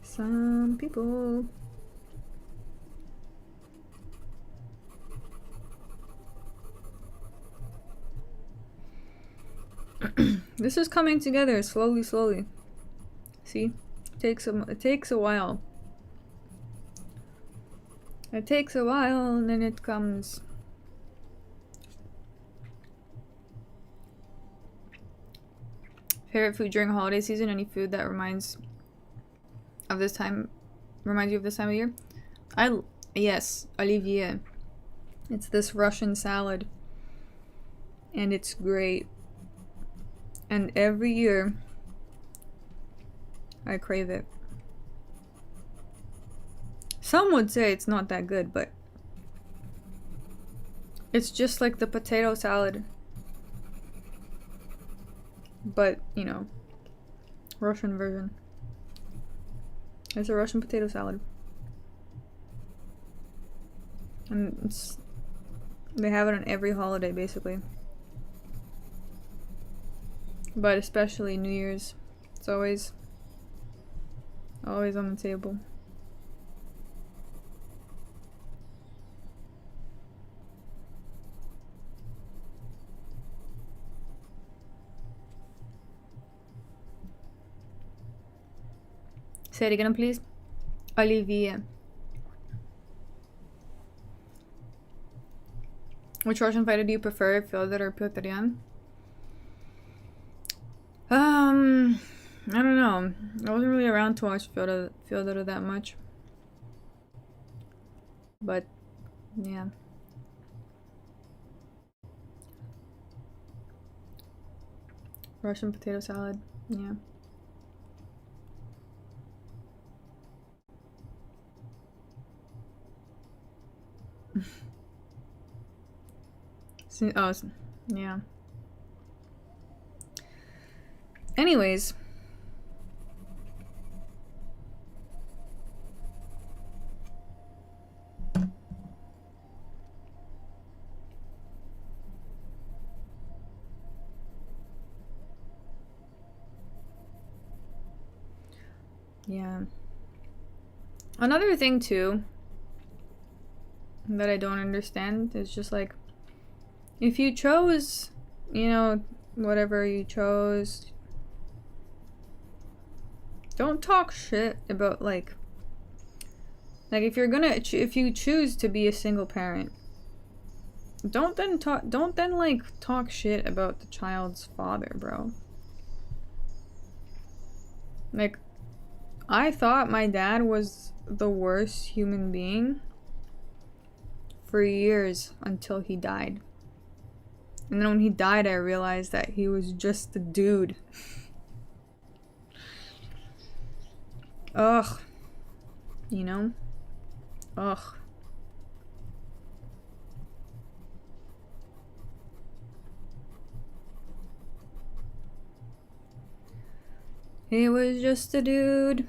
Some people. This is coming together slowly, slowly. See? It takes a while. It takes a while and then it comes. Favorite food during holiday season? Any food that reminds you of this time of year? Yes, Olivier. It's this Russian salad. And it's great. And every year I crave it. Some would say it's not that good, but it's just like the potato salad. But, you know, Russian version. It's a Russian potato salad. And they have it on every holiday, basically. But especially New Year's. It's always on the table. Say it again, please. Olivier. Which Russian fighter do you prefer, Fyodor or Petr Yan? I don't know. I wasn't really around to watch Fyodor that much. But, yeah. Russian potato salad, yeah. Oh, yeah. Anyways. Yeah. Another thing too that I don't understand is just like, if you chose, you know, whatever you chose, don't talk shit about like if you're gonna if you choose to be a single parent, don't then talk shit about the child's father, bro. Like, I thought my dad was the worst human being for years until he died. And then when he died, I realized that he was just a dude. Ugh. You know? Ugh. He was just a dude.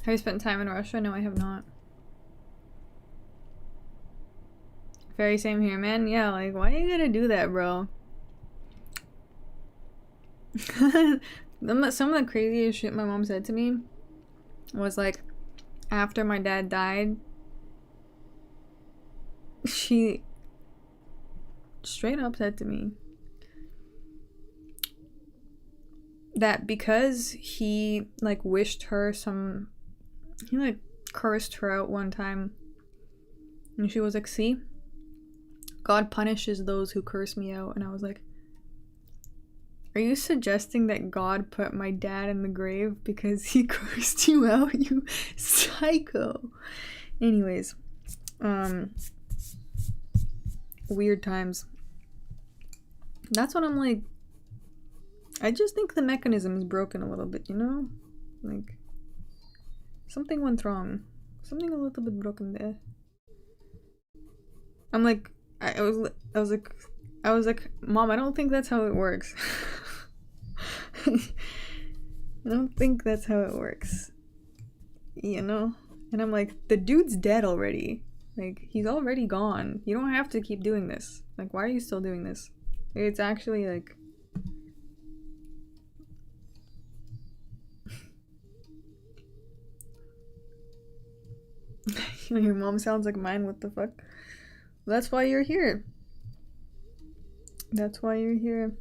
Have you spent time in Russia? No, I have not. Very same here, man. Yeah, like, why are you gonna do that, bro? Some of the craziest shit my mom said to me was like, after my dad died, she straight up said to me, that because he like wished her some, he like cursed her out one time, and she was like, see, God punishes those who curse me out. And I was like, are you suggesting that God put my dad in the grave because he cursed you out, you psycho? Anyways, weird times. That's what I'm like, I just think the mechanism is broken a little bit, you know? Like, something went wrong. Something a little bit broken there. I'm like, I was like, Mom, I don't think that's how it works. I don't think that's how it works. You know? And I'm like, the dude's dead already. Like, he's already gone. You don't have to keep doing this. Like, why are you still doing this? It's actually like... Your mom sounds like mine, what the fuck? That's why you're here. That's why you're here.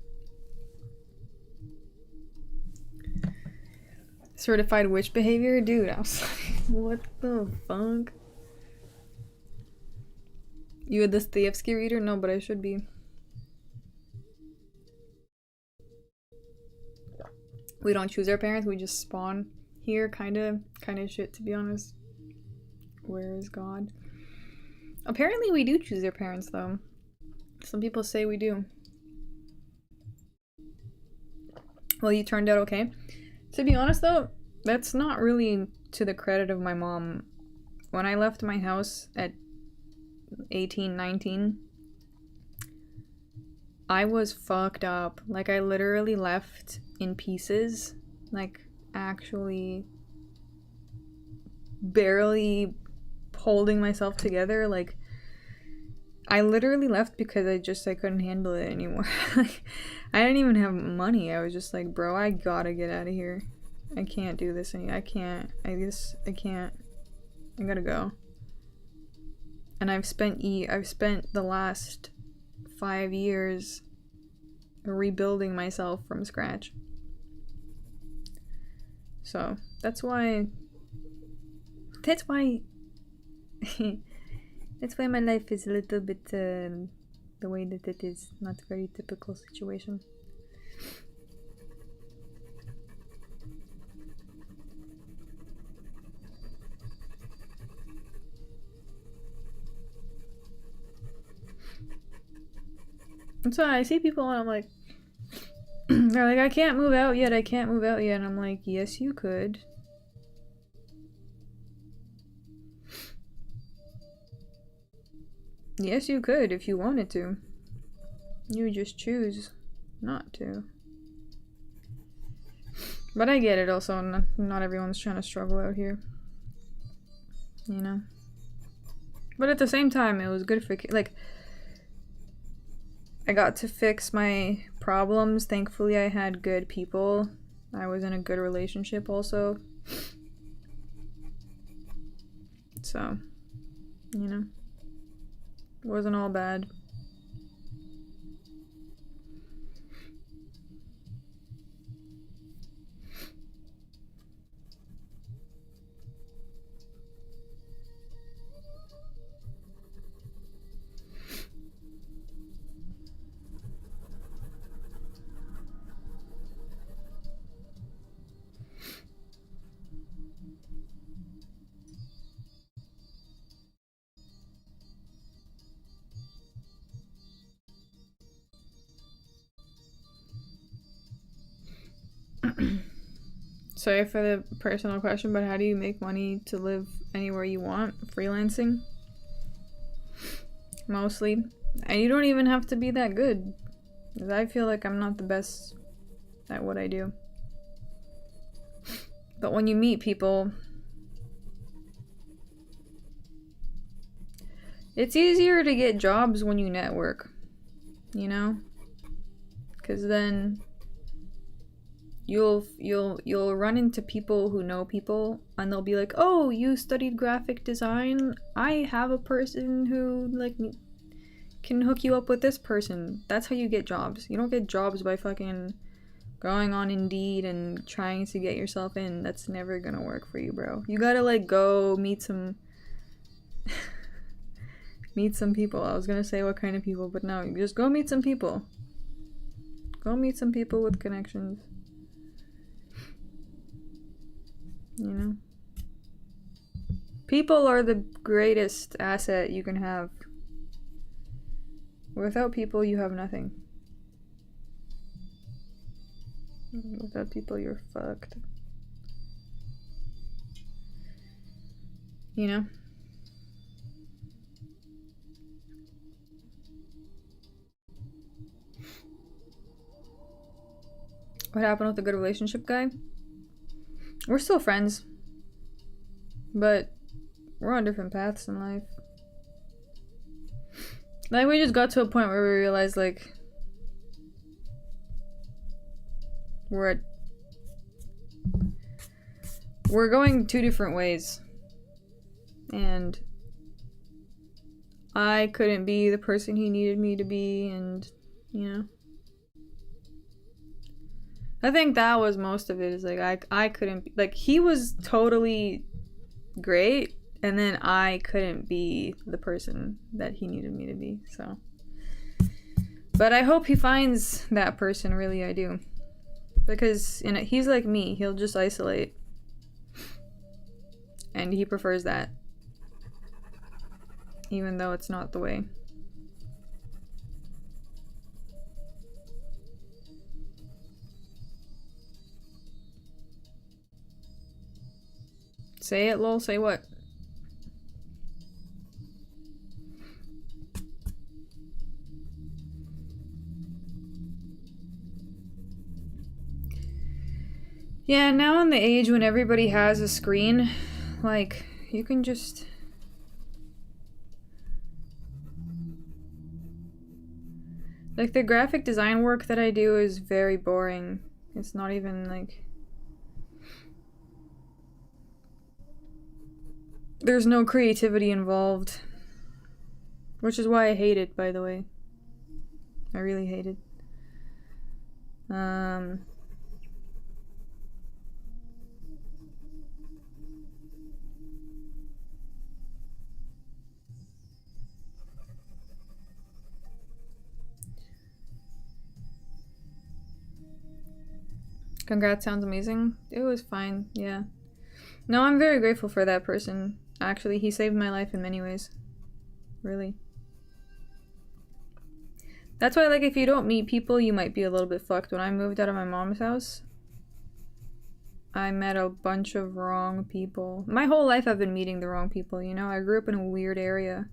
Certified witch behavior? Dude, I was like, what the fuck? You a Dostoevsky reader? No, but I should be. We don't choose our parents, we just spawn here, kinda shit, to be honest. Where is God? Apparently we do choose our parents, though. Some people say we do. Well, you turned out okay. To be honest, though, that's not really to the credit of my mom. When I left my house at 18, 19, I was fucked up. Like, I literally left in pieces. Like, actually barely holding myself together. Like, I literally left because I couldn't handle it anymore. Like, I didn't even have money. I was just like, bro, I gotta get out of here. I can't do this anymore. I can't. I gotta go. And I've spent the last 5 years rebuilding myself from scratch. So that's why that's why my life is a little bit the way that it is. Not a very typical situation. And so I see people and I'm like, they're like, I can't move out yet. And I'm like, yes, you could. Yes, you could if you wanted to. You just choose not to. But I get it also. Not everyone's trying to struggle out here. You know? But at the same time, it was good for like, I got to fix my problems. Thankfully, I had good people. I was in a good relationship also. So, you know, it wasn't all bad. Sorry for the personal question, but how do you make money to live anywhere you want? Freelancing? Mostly. And you don't even have to be that good. Because I feel like I'm not the best at what I do. But when you meet people, it's easier to get jobs when you network. You know? Because then you'll run into people who know people, and they'll be like, oh, you studied graphic design? I have a person who like can hook you up with this person. That's how you get jobs. You don't get jobs by fucking going on Indeed and trying to get yourself in, that's never gonna work for you, bro. You gotta like go meet some meet some people. I was gonna say what kind of people, but no, just go meet some people. Go meet some people with connections. You know? People are the greatest asset you can have. Without people, you have nothing. Without people, you're fucked. You know? What happened with the good relationship guy? We're still friends. But we're on different paths in life. Like, we just got to a point where we realized, like, we're going two different ways. And I couldn't be the person he needed me to be, and, you know. I think that was most of it, is like, I couldn't be, like, he was totally great, and then I couldn't be the person that he needed me to be, so. But I hope he finds that person, really, I do. Because he's like me, he'll just isolate. And he prefers that. Even though it's not the way. Say it, lol, say what? Yeah, now in the age when everybody has a screen, like, you can just... Like, the graphic design work that I do is very boring. It's not even, like... There's no creativity involved. Which is why I hate it, by the way. I really hate it. Congrats sounds amazing. It was fine, yeah. No, I'm very grateful for that person. Actually, he saved my life in many ways. Really. That's why, like, if you don't meet people, you might be a little bit fucked. When I moved out of my mom's house, I met a bunch of wrong people. My whole life I've been meeting the wrong people, you know? I grew up in a weird area.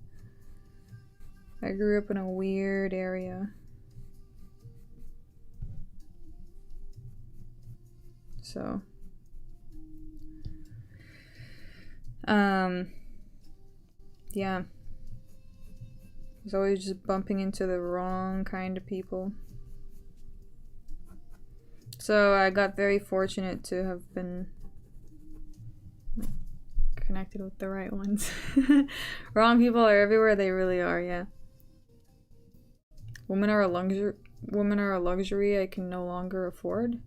So... yeah. I was always just bumping into the wrong kind of people. So I got very fortunate to have been connected with the right ones. Wrong people are everywhere, they really are, yeah. Women are a luxury I can no longer afford.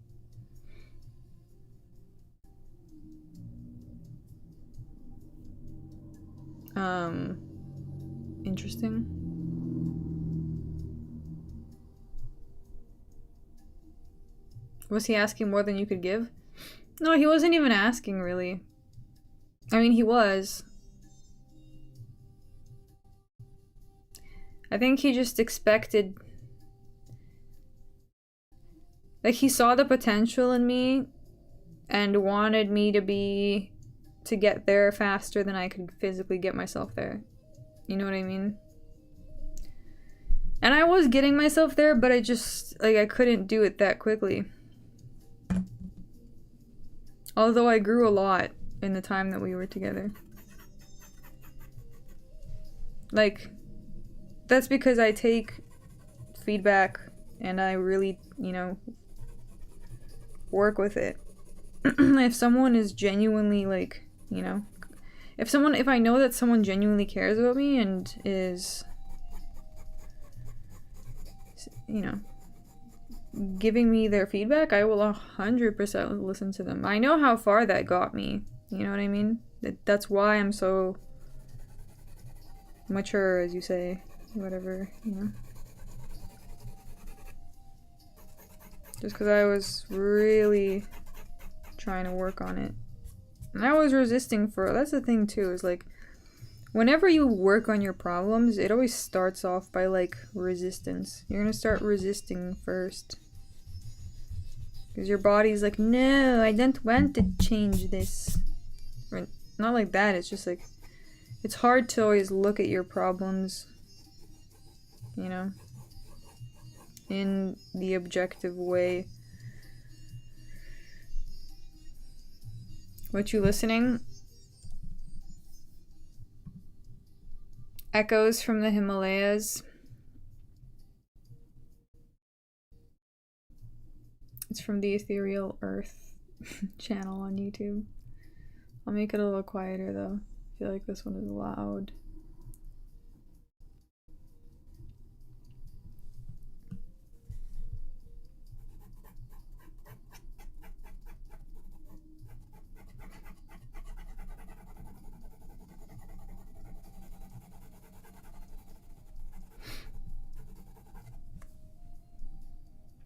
Interesting. Was he asking more than you could give? No, he wasn't even asking, really. I mean, he was. I think he just expected... Like, he saw the potential in me and wanted me to get there faster than I could physically get myself there. You know what I mean? And I was getting myself there, but I just, like, I couldn't do it that quickly. Although I grew a lot in the time that we were together. Like, that's because I take feedback and I really, you know, work with it. If someone is genuinely, like, you know, if I know that someone genuinely cares about me and is, you know, giving me their feedback, I will 100% listen to them. I know how far that got me. You know what I mean? That's why I'm so mature, as you say. Whatever, you know? Just because I was really trying to work on it. And I was resisting that's the thing too, is like, whenever you work on your problems, it always starts off by like resistance. You're gonna start resisting first. Because your body's like, no, I don't want to change this. Or not like that, it's just like, it's hard to always look at your problems, you know, in the objective way. What you listening? Echoes from the Himalayas. It's from the Ethereal Earth channel on YouTube. I'll make it a little quieter though. I feel like this one is loud.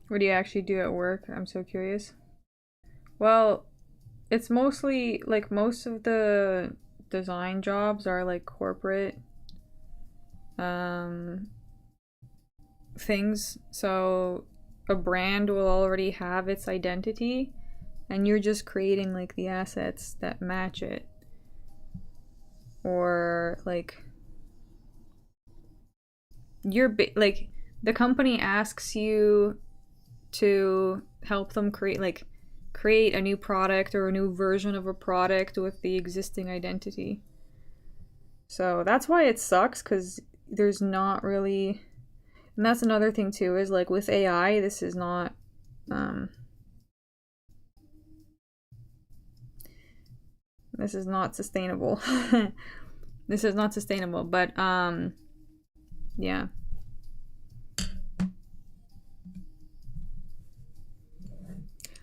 What do you actually do at work? I'm so curious. Well, it's mostly like most of the design jobs are like corporate things. So a brand will already have its identity and you're just creating like the assets that match it. Or like you're like the company asks you to help them create a new product or a new version of a product with the existing identity. So that's why it sucks, because there's not really, and that's another thing too, is like with AI, this is not sustainable. This is not sustainable, but yeah.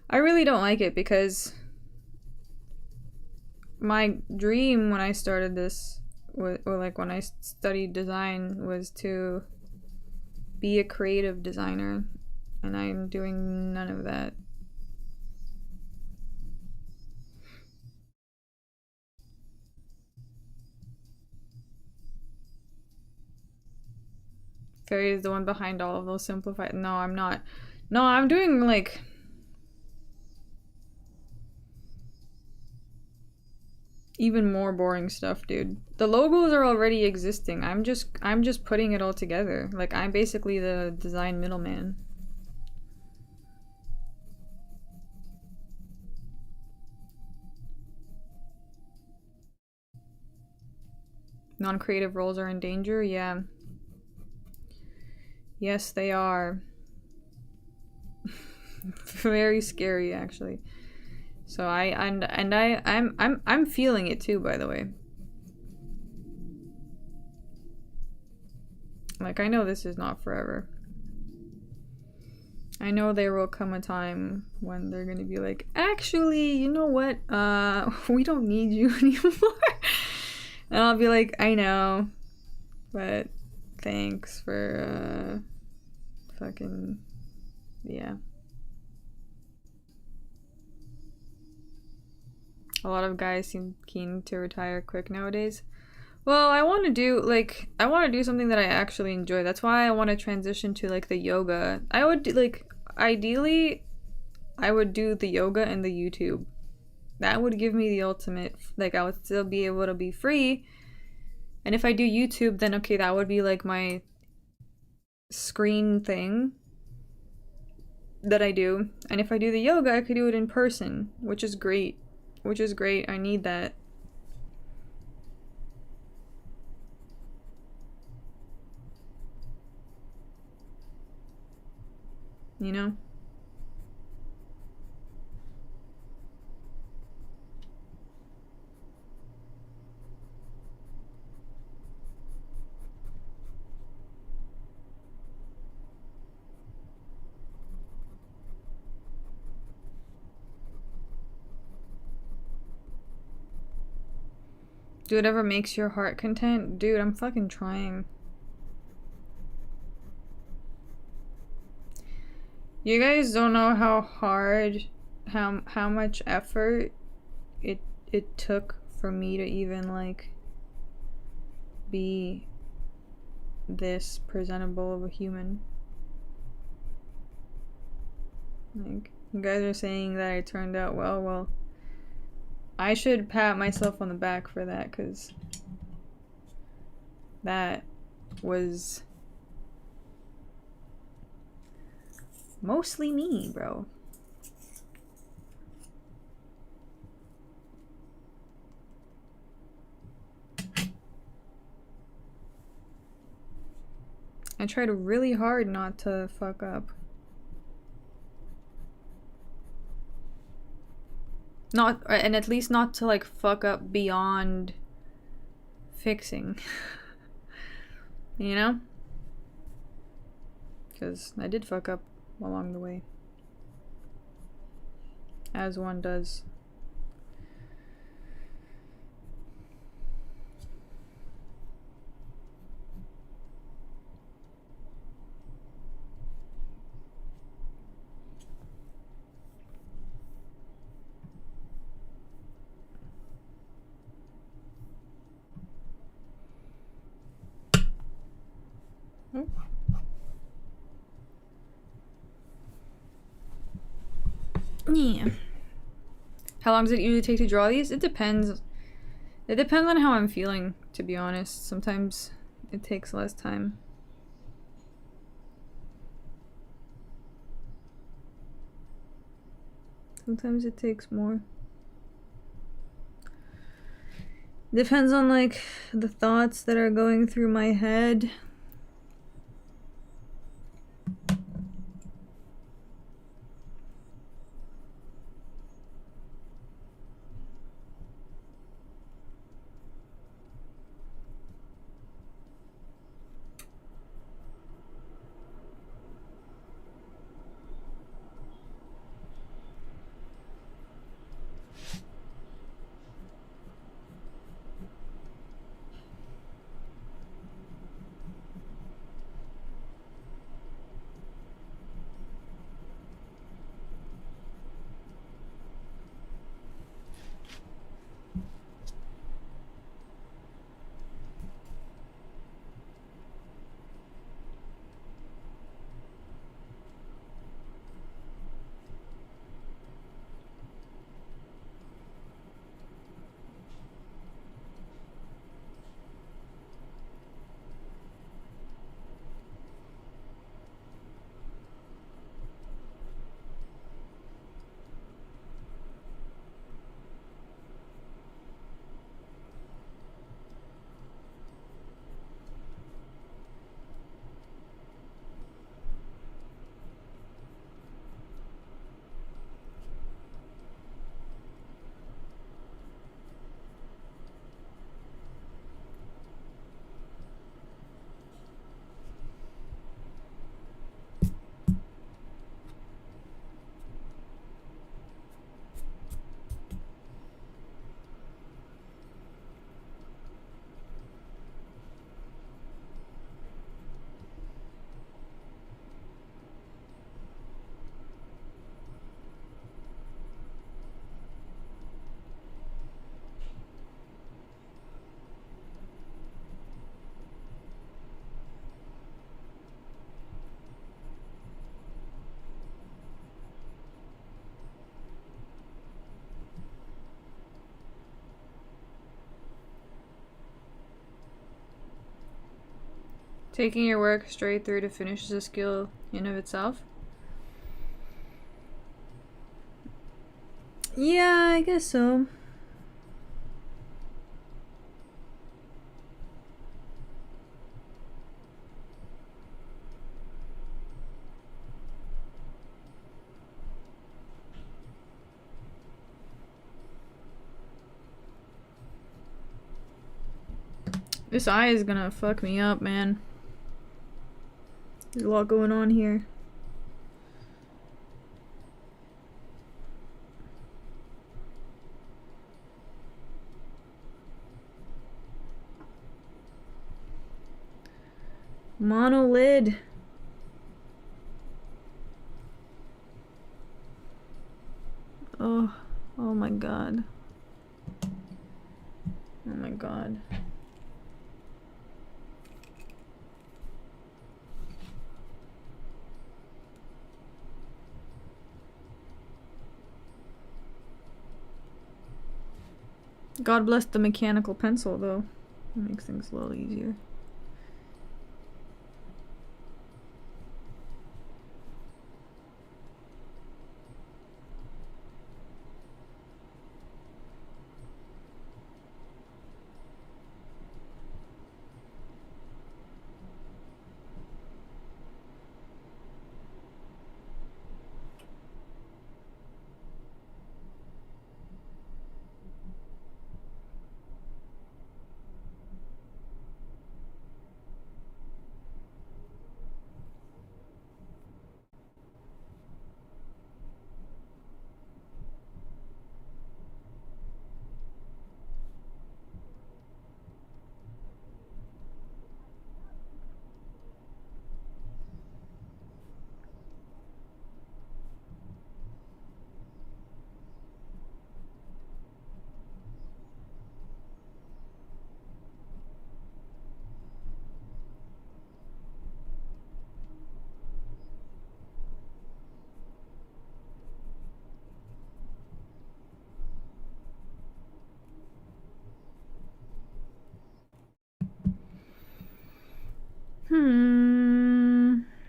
I really don't like it because my dream when I started this, or like when I studied design, was to be a creative designer, and I'm doing none of that. Fairy is the one behind all of those simplified. No, I'm not. No, I'm doing like even more boring stuff, dude. The logos are already existing. I'm just putting it all together. Like, I'm basically the design middleman. Non-creative roles are in danger? Yeah. Yes, they are. Very scary, actually. So I'm feeling it too, by the way. Like, I know this is not forever. I know there will come a time when they're gonna be like, actually, you know what? We don't need you anymore. And I'll be like, I know, but thanks for fucking, yeah. A lot of guys seem keen to retire quick nowadays. Well, I want to do something that I actually enjoy. That's why I want to transition to like the yoga. I would ideally, I would do the yoga and the YouTube. That would give me the ultimate, like, I would still be able to be free. And if I do YouTube, then okay, that would be like my screen thing that I do. And if I do the yoga, I could do it in person, which is great. I need that. You know? Do whatever makes your heart content. Dude, I'm fucking trying. You guys don't know how hard, how much effort it took for me to even like be this presentable of a human. Like, you guys are saying that it turned out well, I should pat myself on the back for that, because that was mostly me, bro. I tried really hard not to fuck up. And at least not to like fuck up beyond fixing. You know? Because I did fuck up along the way. As one does. Yeah. How long does it usually take to draw these? It depends. It depends on how I'm feeling, to be honest. Sometimes it takes less time. Sometimes it takes more. Depends on like the thoughts that are going through my head. Taking your work straight through to finish is a skill in of itself. Yeah, I guess so. This eye is gonna fuck me up, man. There's a lot going on here. Monolid. Oh my god. Oh my god. God bless the mechanical pencil though. It makes things a little easier.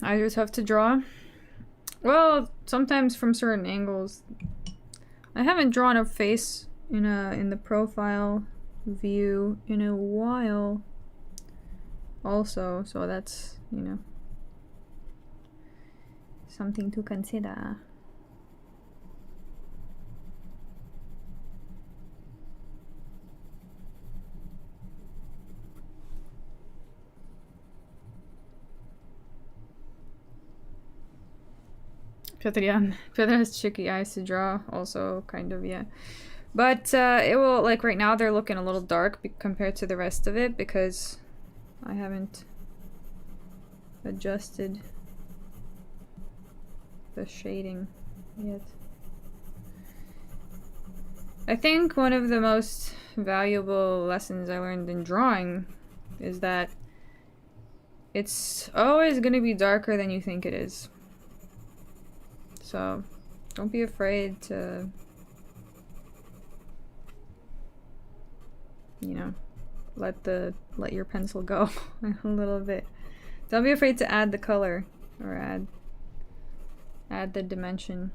Eyes are tough to draw. Well, sometimes from certain angles. I haven't drawn a face in the profile view in a while. Also, so that's, you know, something to consider. Petr Yan. Petr has tricky eyes to draw, also, kind of, yeah. But it will, like, right now they're looking a little dark compared to the rest of it because I haven't adjusted the shading yet. I think one of the most valuable lessons I learned in drawing is that it's always going to be darker than you think it is. So, don't be afraid to, you know, let your pencil go a little bit. Don't be afraid to add the color or add the dimension.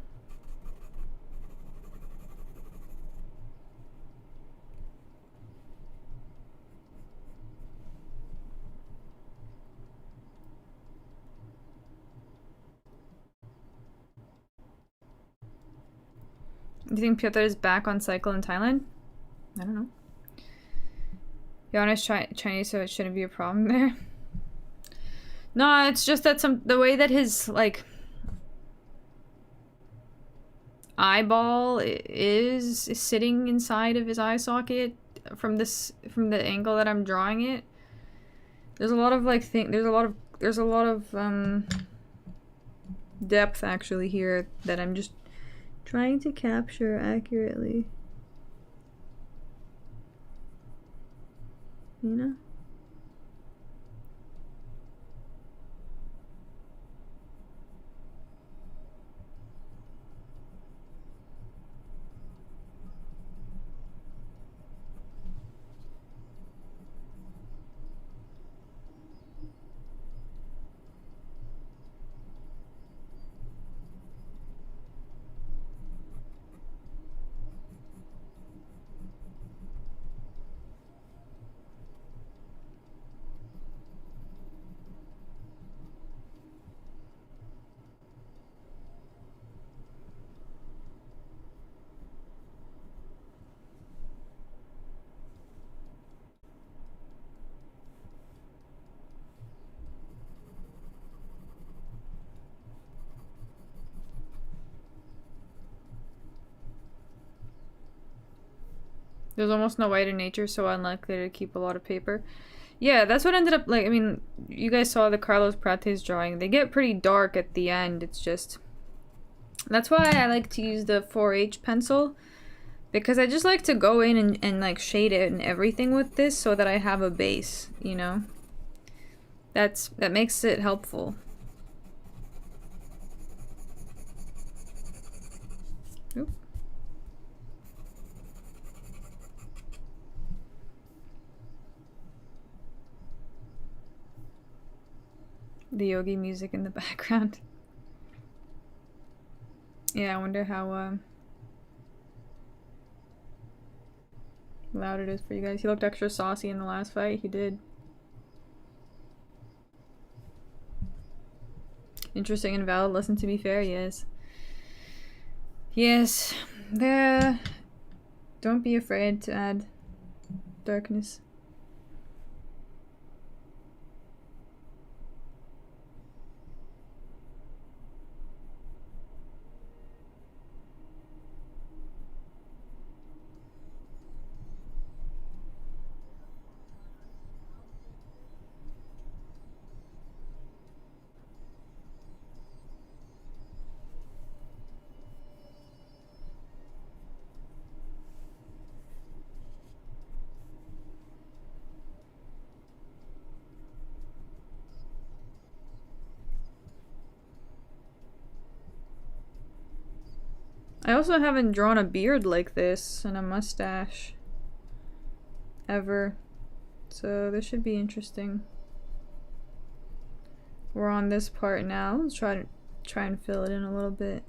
Do you think Petr is back on cycle in Thailand? I don't know. Yan is Chinese, so it shouldn't be a problem there. No, it's just that the way that his, like, eyeball is sitting inside of his eye socket from the angle that I'm drawing it. There's a lot of, like, there's a lot of depth actually here that I'm just trying to capture accurately. You know? There's almost no white in nature, so unlikely to keep a lot of paper. Yeah, that's what ended up, like, I mean, you guys saw the Carlos Prates drawing. They get pretty dark at the end. It's just, that's why I like to use the 4H pencil, because I just like to go in and like shade it and everything with this so that I have a base, you know? That makes it helpful. Oop. The yogi music in the background. Yeah, I wonder how loud it is for you guys. He looked extra saucy in the last fight. He did. Interesting and valid lesson, to be fair, yes. Yes. There. Don't be afraid to add darkness. I also haven't drawn a beard like this and a mustache ever, so this should be interesting. We're on this part now. Let's try and fill it in a little bit.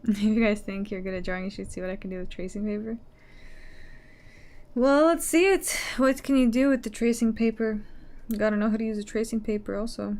If you guys think you're good at drawing, you should see what I can do with tracing paper. Well, let's see it. What can you do with the tracing paper? You gotta know how to use a tracing paper also.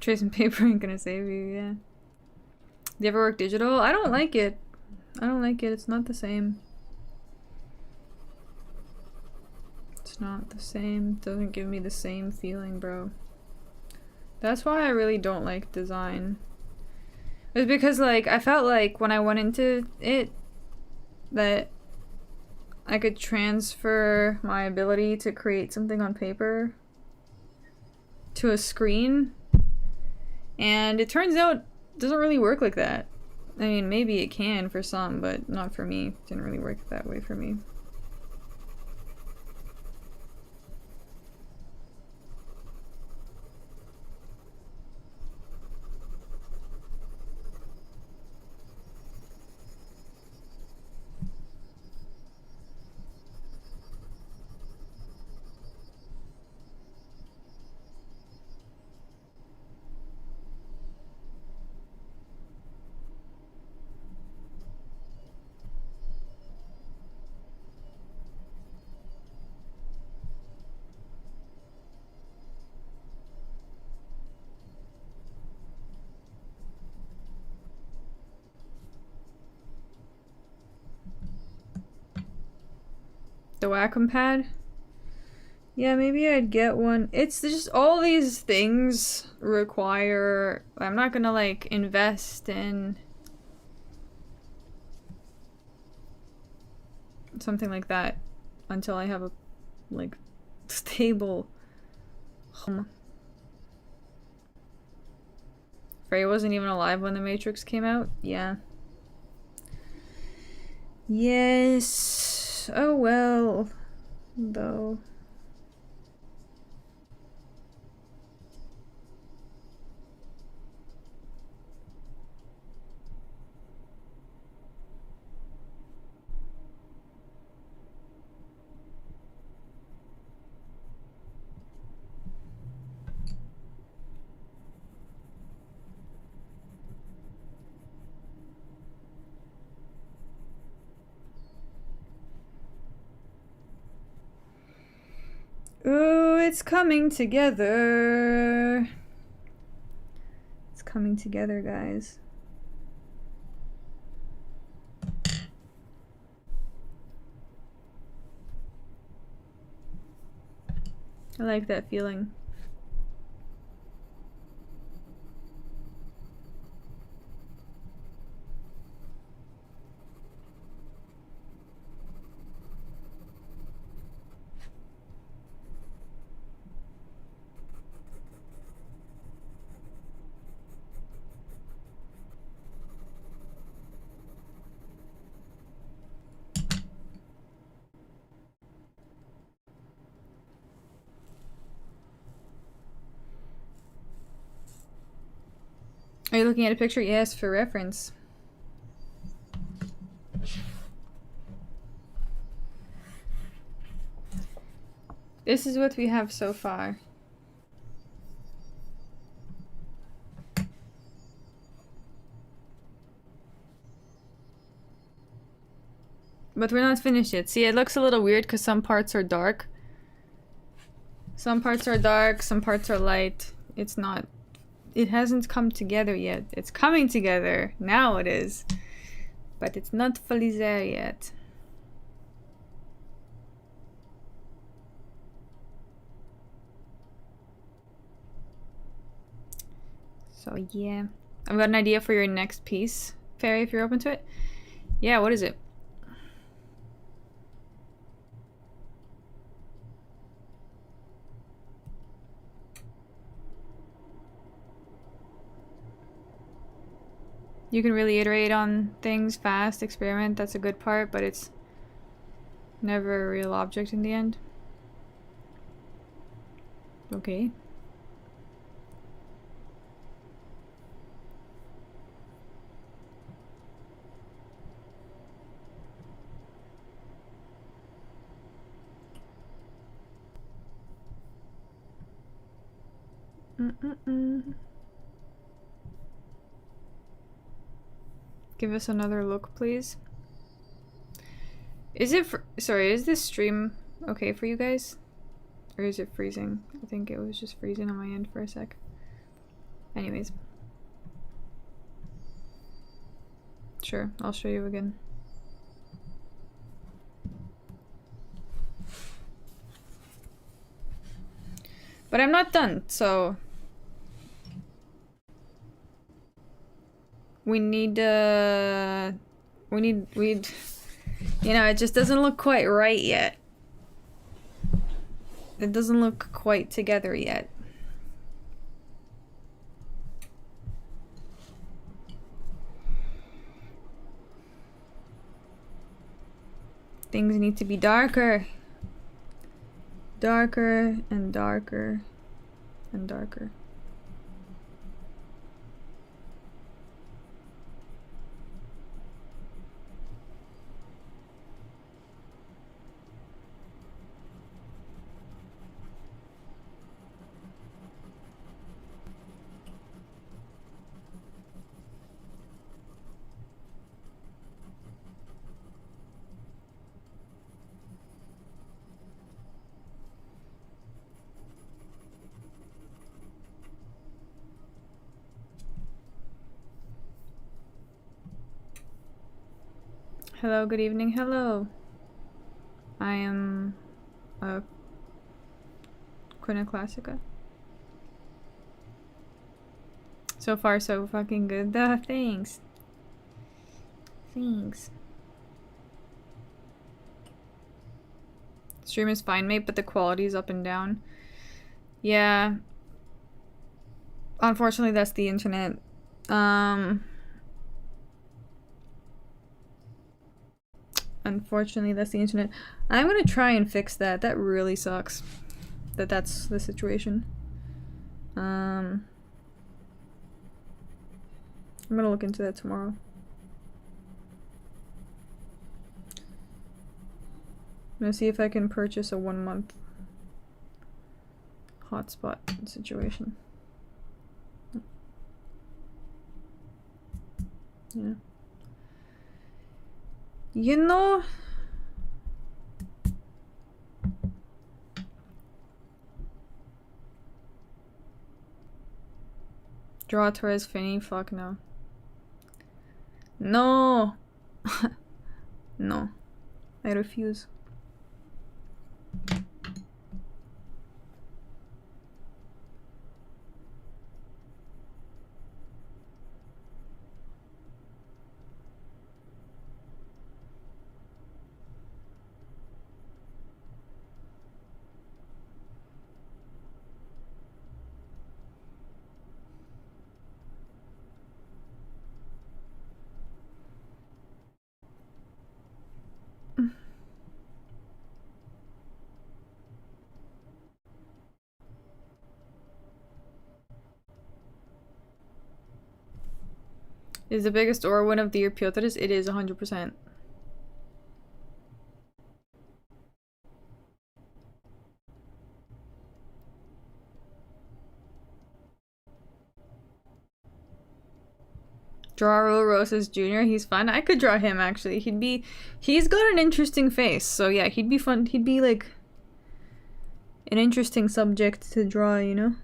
Tracing paper ain't gonna save you, yeah. Do you ever work digital? I don't like it. I don't like it. It's not the same. It's not the same. It doesn't give me the same feeling, bro. That's why I really don't like design. It's because, like, I felt like when I went into it that I could transfer my ability to create something on paper to a screen, and it turns out it doesn't really work like that. I mean, maybe it can for some, but not for me. It didn't really work that way for me. the Wacom pad. Yeah, maybe I'd get one. It's just all these things require... I'm not gonna like invest in something like that until I have a like stable home. Frey wasn't even alive when The Matrix came out? Yeah. Yes. Oh well. Though. Ooh, it's coming together. It's coming together, guys. I like that feeling. Are you looking at a picture? Yes, for reference. This is what we have so far. But we're not finished yet. See, it looks a little weird because some parts are dark. Some parts are dark, some parts are light. It's not... It hasn't come together yet. It's coming together. Now it is. But it's not fully there yet. So yeah. I've got an idea for your next piece, Fairy, if you're open to it. Yeah, what is it? You can really iterate on things fast, experiment, that's a good part, but it's never a real object in the end. Okay. Give us another look, please. Is it sorry, is this stream okay for you guys? Or is it freezing? I think it was just freezing on my end for a sec. Anyways. Sure, I'll show you again. But I'm not done, so... We need, you know, it just doesn't look quite right yet. It doesn't look quite together yet. Things need to be darker. Darker and darker and darker. Hello, good evening, hello. I am a Quina Classica. So far, so fucking good. Duh, thanks. Thanks. Stream is fine, mate, but the quality is up and down. Yeah. Unfortunately, that's the internet. Unfortunately, that's the internet. I'm gonna try and fix that. That really sucks. That's the situation. I'm gonna look into that tomorrow. I'm gonna see if I can purchase a 1-month hotspot situation. Yeah. You know, draw Torres Finney? Fuck no. No! No. I refuse. Is the biggest ore win of the year Piotrs? It is 100%. Draw Raul Rosas Jr. He's fun. I could draw him actually. He's got an interesting face. So yeah, he'd be fun. He'd be like an interesting subject to draw, you know?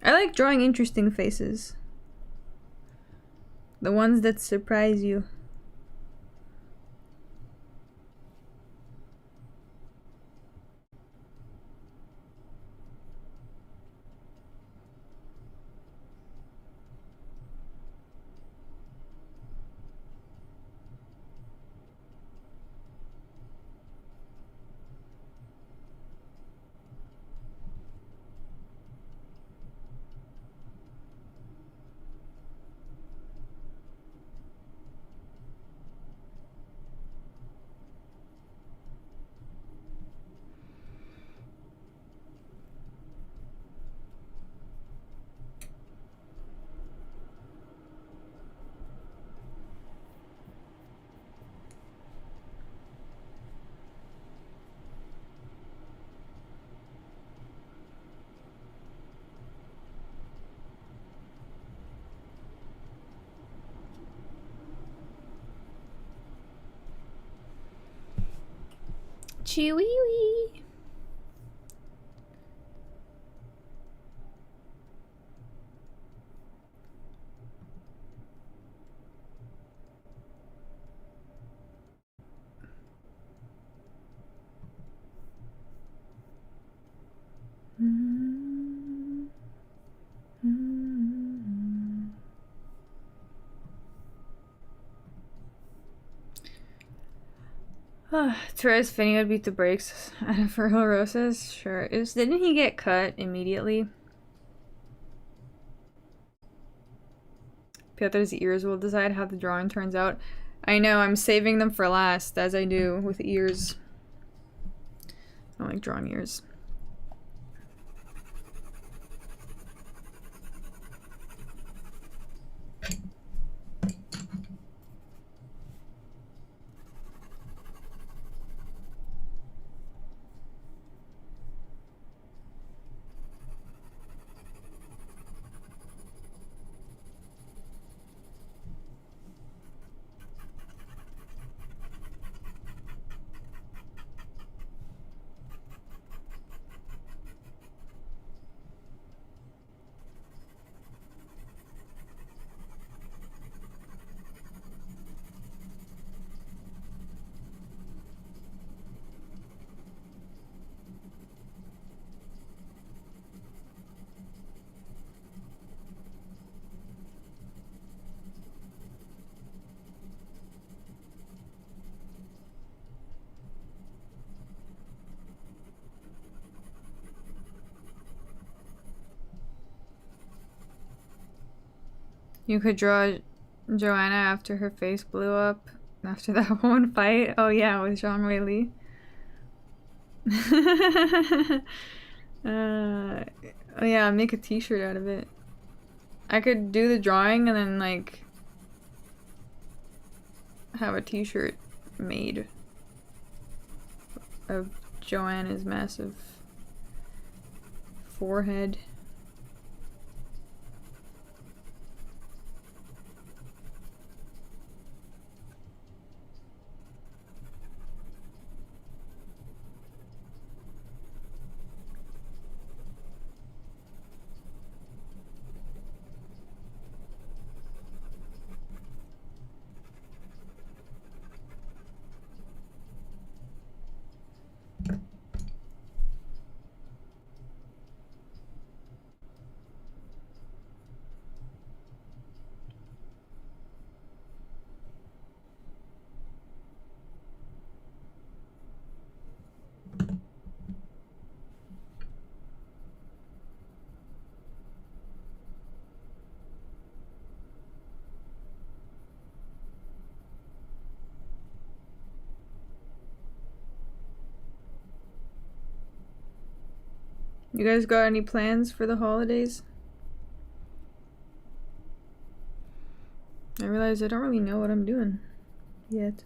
I like drawing interesting faces. The ones that surprise you. Chewy wee. Torres Finney would beat the brakes out of Raul Rosas? Sure. Didn't he get cut immediately? Piotr's ears will decide how the drawing turns out. I know, I'm saving them for last, as I do with ears. I don't like drawing ears. You could draw Joanna after her face blew up after that one fight. Oh yeah, with Zhang Weili. Oh yeah, make a t-shirt out of it. I could do the drawing and then like have a t-shirt made of Joanna's massive forehead. You guys got any plans for the holidays? I realize I don't really know what I'm doing yet.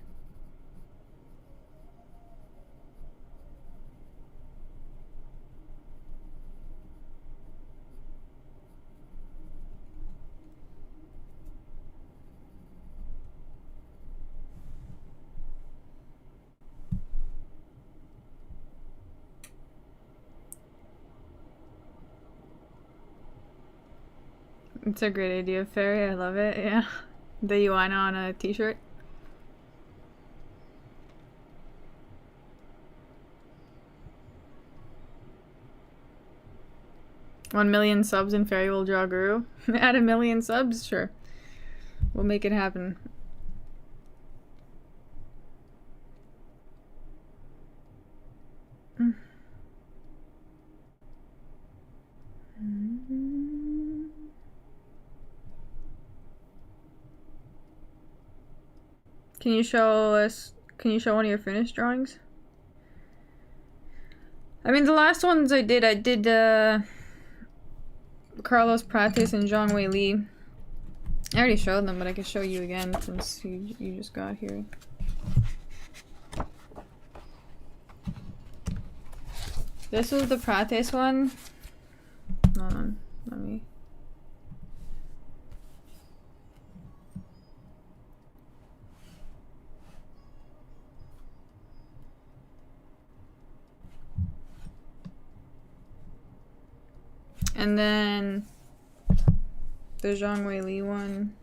It's a great idea, Fairy. I love it. Yeah. The Yuana on a t-shirt. $1,000,000 subs and Fairy will draw Guru. At 1,000,000 subs? Sure. We'll make it happen. Can you show one of your finished drawings? I mean, the last ones I did Carlos Prates and Zhang Weili. I already showed them, but I can show you again since you just got here. This was the Prates one. Hold on, let me. And then the Zhang Weili one.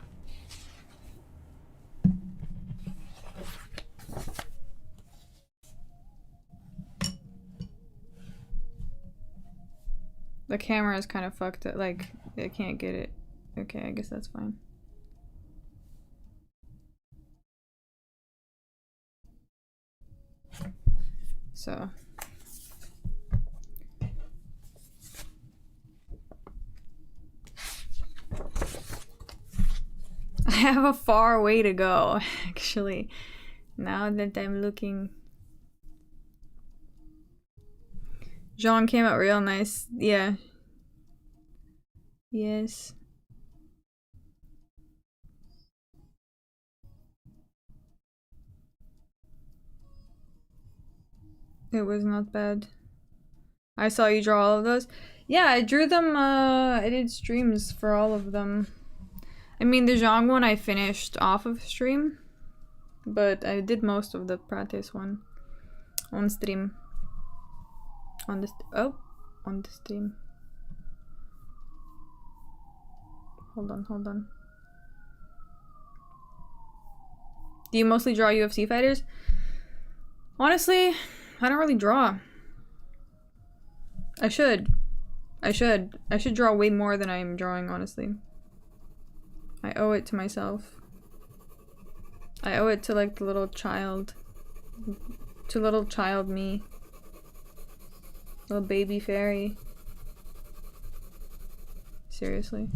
The camera is kind of fucked up, like, I can't get it. Okay, I guess that's fine. So. I have a far way to go, actually, now that I'm looking. Jean came out real nice. Yeah. Yes. It was not bad. I saw you draw all of those. Yeah, I drew them, I did streams for all of them. I mean, the Zhang one I finished off of stream, but I did most of the Prates one on stream. On the stream. Hold on. Do you mostly draw UFC fighters? Honestly, I don't really draw. I should draw way more than I am drawing, honestly. I owe it to myself. I owe it to, like, the little child. To little child me. Little baby Fairy. Seriously.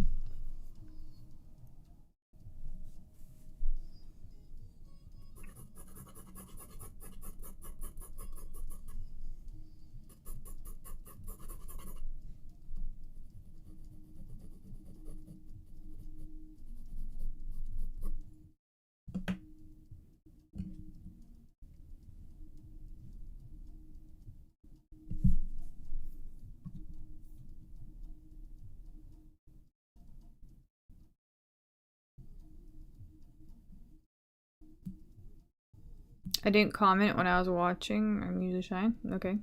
I didn't comment when I was watching. I'm usually shy. Okay.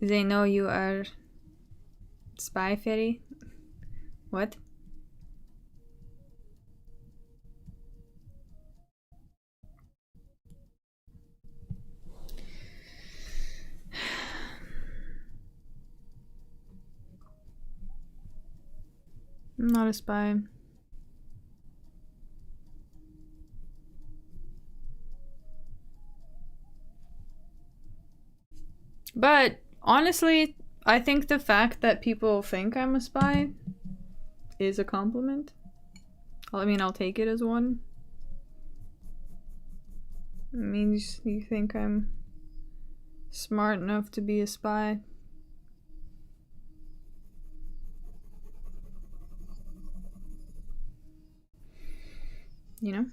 They know you are spy fairy? What? I'm not a spy. But honestly, I think the fact that people think I'm a spy is a compliment. I mean, I'll take it as one. It means you think I'm smart enough to be a spy. You know?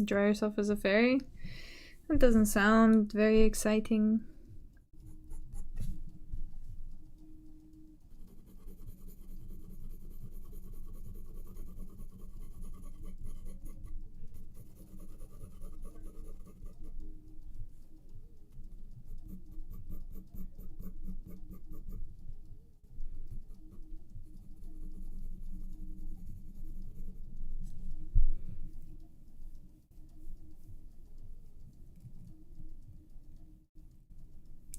Draw yourself as a fairy? That doesn't sound very exciting.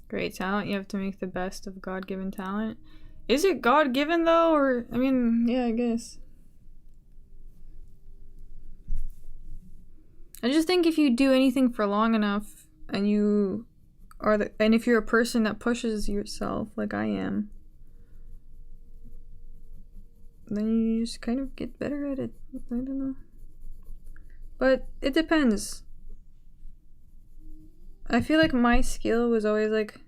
Great talent. You have to make the best of God-given talent. Is it God-given though? Or, I mean, yeah, I guess. I just think if you do anything for long enough and you are and if you're a person that pushes yourself like I am, then you just kind of get better at it. I don't know. But it depends. I feel like my skill was always like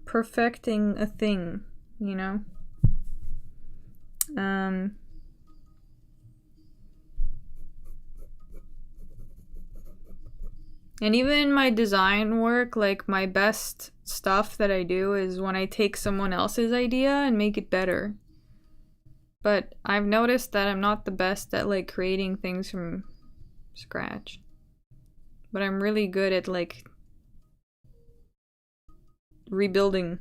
perfecting a thing, you know? And even in my design work, like my best stuff that I do is when I take someone else's idea and make it better. But I've noticed that I'm not the best at like creating things from scratch. But I'm really good at like rebuilding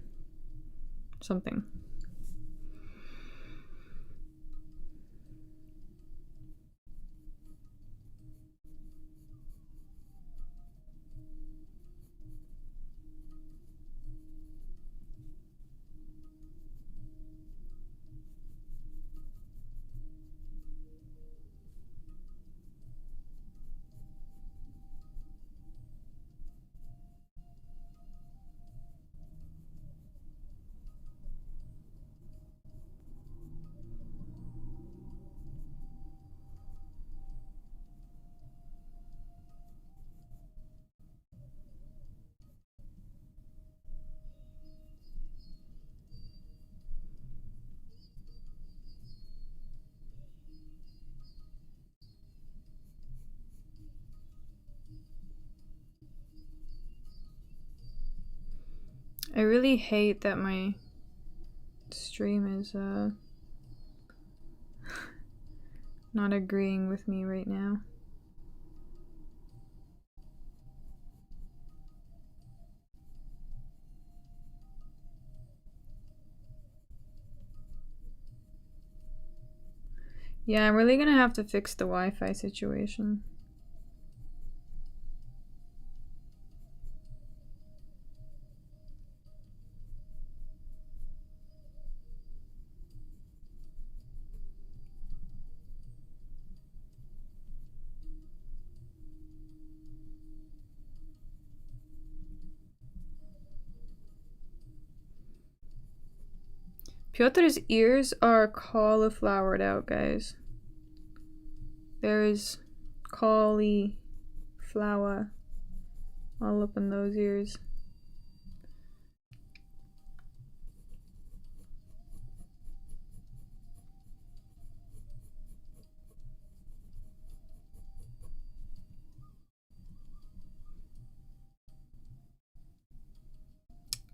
something. I really hate that my stream is not agreeing with me right now. Yeah, I'm really gonna have to fix the Wi-Fi situation. Pyotr's ears are cauliflowered out, guys. There is cauliflower all up in those ears.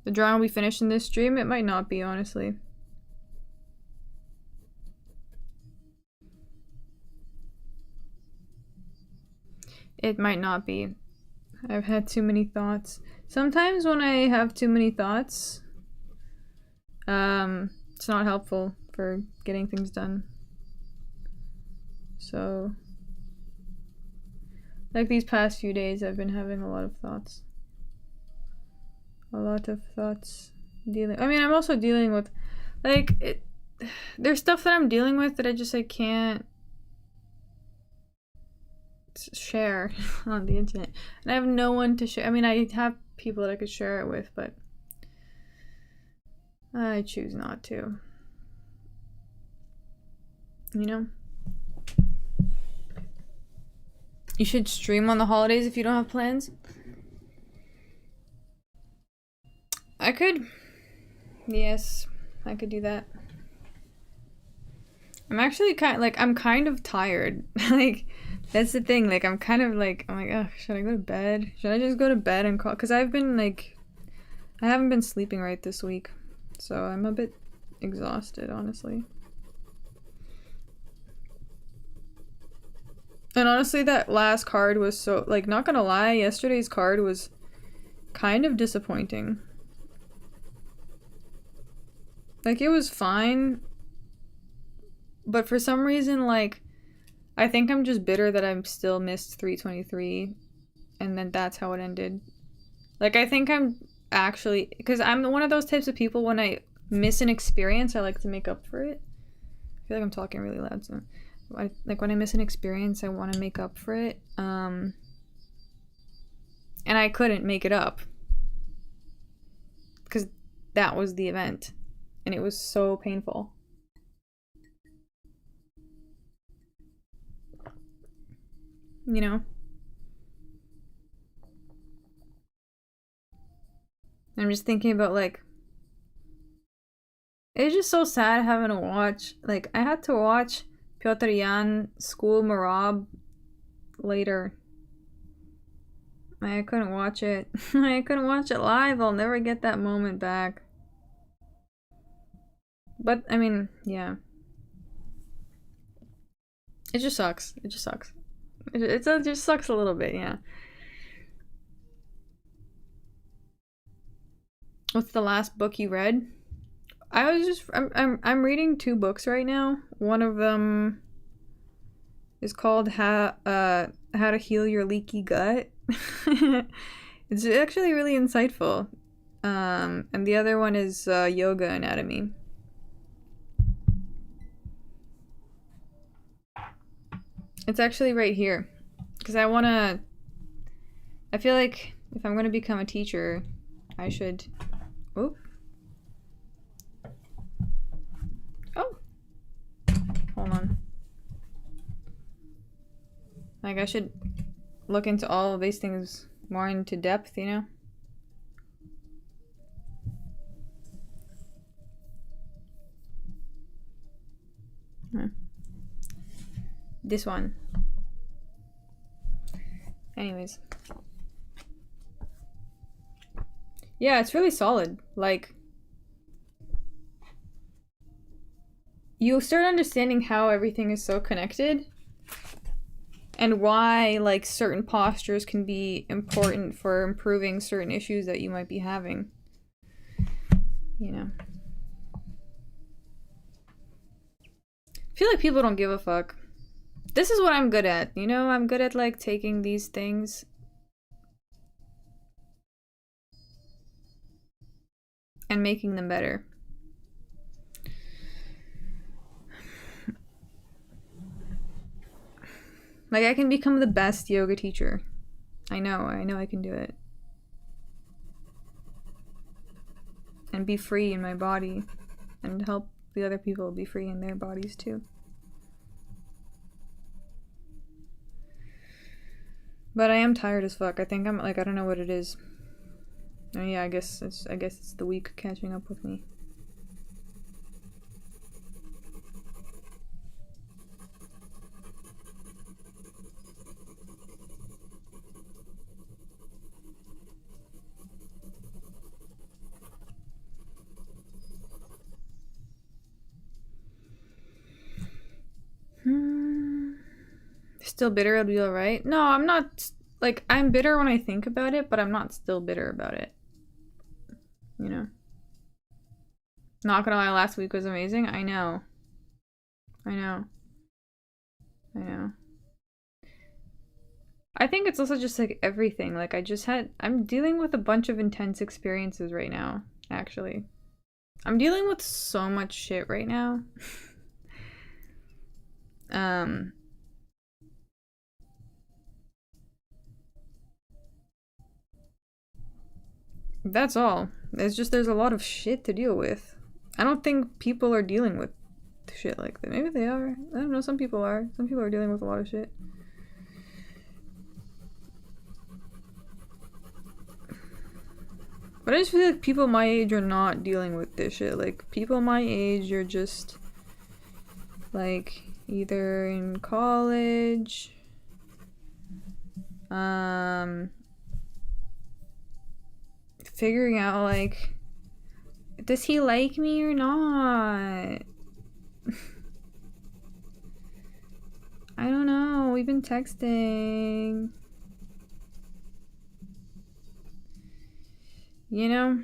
The drawing will be finished in this stream? It might not be, honestly. It might not be. I've had too many thoughts. Sometimes when I have too many thoughts, it's not helpful for getting things done. So, like these past few days, I've been having a lot of thoughts. A lot of thoughts. I mean, I'm also dealing with, like, there's stuff that I'm dealing with that I can't share on the internet. And I have no one to share. I mean, I have people that I could share it with, but I choose not to. You know? You should stream on the holidays if you don't have plans. I could. Yes, I could do that. I'm actually I'm kind of tired. Like, that's the thing. Like, I'm kind of like, I'm like, oh, should I go to bed? Should I just go to bed and call? Because I've been like, I haven't been sleeping right this week. So I'm a bit exhausted, honestly. And honestly, that last card was so, like, not gonna lie, yesterday's card was kind of disappointing. Like, it was fine. But for some reason, like, I think I'm just bitter that I'm still missed 323. And then that's how it ended. Like, I think I'm actually, because I'm one of those types of people, when I miss an experience, I like to make up for it. I feel like I'm talking really loud, so like when I miss an experience, I want to make up for it. And I couldn't make it up because that was the event, and it was so painful. You know? I'm just thinking about, like, it's just so sad having to watch, like, I had to watch Petr Yan School Marab later. I couldn't watch it. I couldn't watch it live. I'll never get that moment back. But, I mean, yeah. It just sucks. It just sucks. It just sucks a little bit, yeah. What's the last book you read? I'm reading 2 books right now. One of them is called How to Heal Your Leaky Gut. It's actually really insightful. And the other one is Yoga Anatomy. It's actually right here. Because I feel like if I'm gonna become a teacher, I should... Oop. Oh. Hold on. Like, I should look into all of these things more into depth, you know? This one. Anyways. Yeah, it's really solid. Like, you start understanding how everything is so connected and why, like, certain postures can be important for improving certain issues that you might be having. You know. I feel like people don't give a fuck. This is what I'm good at, you know? I'm good at, like, taking these things and making them better. Like, I can become the best yoga teacher. I know I can do it. And be free in my body. And help the other people be free in their bodies too. But I am tired as fuck. I think I'm, like, I don't know what it is. Oh yeah, I guess it's the week catching up with me. still bitter, it'll be alright. No, I'm not. Like, I'm bitter when I think about it, but I'm not still bitter about it. You know? Not gonna lie, last week was amazing. I know. I know. I know. I think it's also just like everything. Like, I'm dealing with a bunch of intense experiences right now, actually. I'm dealing with so much shit right now. That's all. It's just there's a lot of shit to deal with. I don't think people are dealing with shit like that. Maybe they are. I don't know. Some people are. Some people are dealing with a lot of shit. But I just feel like people my age are not dealing with this shit. Like, people my age are just, like, either in college, figuring out, like, does he like me or not? I don't know. We've been texting. You know?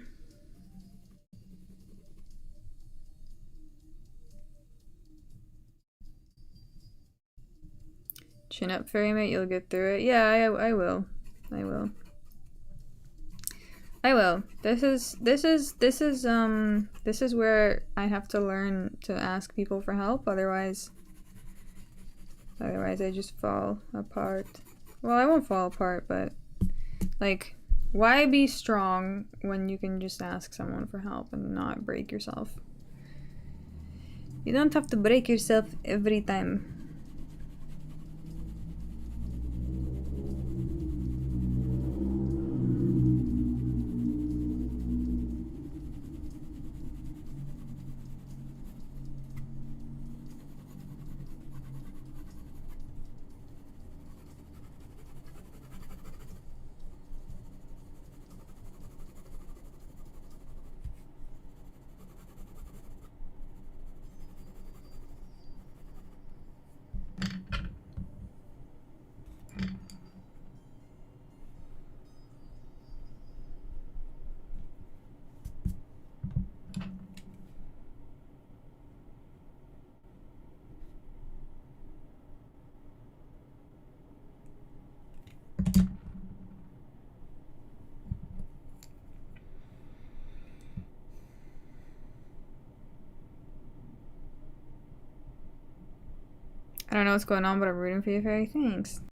Chin up, fairy mate. You'll get through it. Yeah, I will. I will. I will. This is where I have to learn to ask people for help. Otherwise I just fall apart. Well, I won't fall apart, but like, why be strong when you can just ask someone for help and not break yourself? You don't have to break yourself every time. I don't know what's going on, but I'm rooting for you, fairy. Thanks.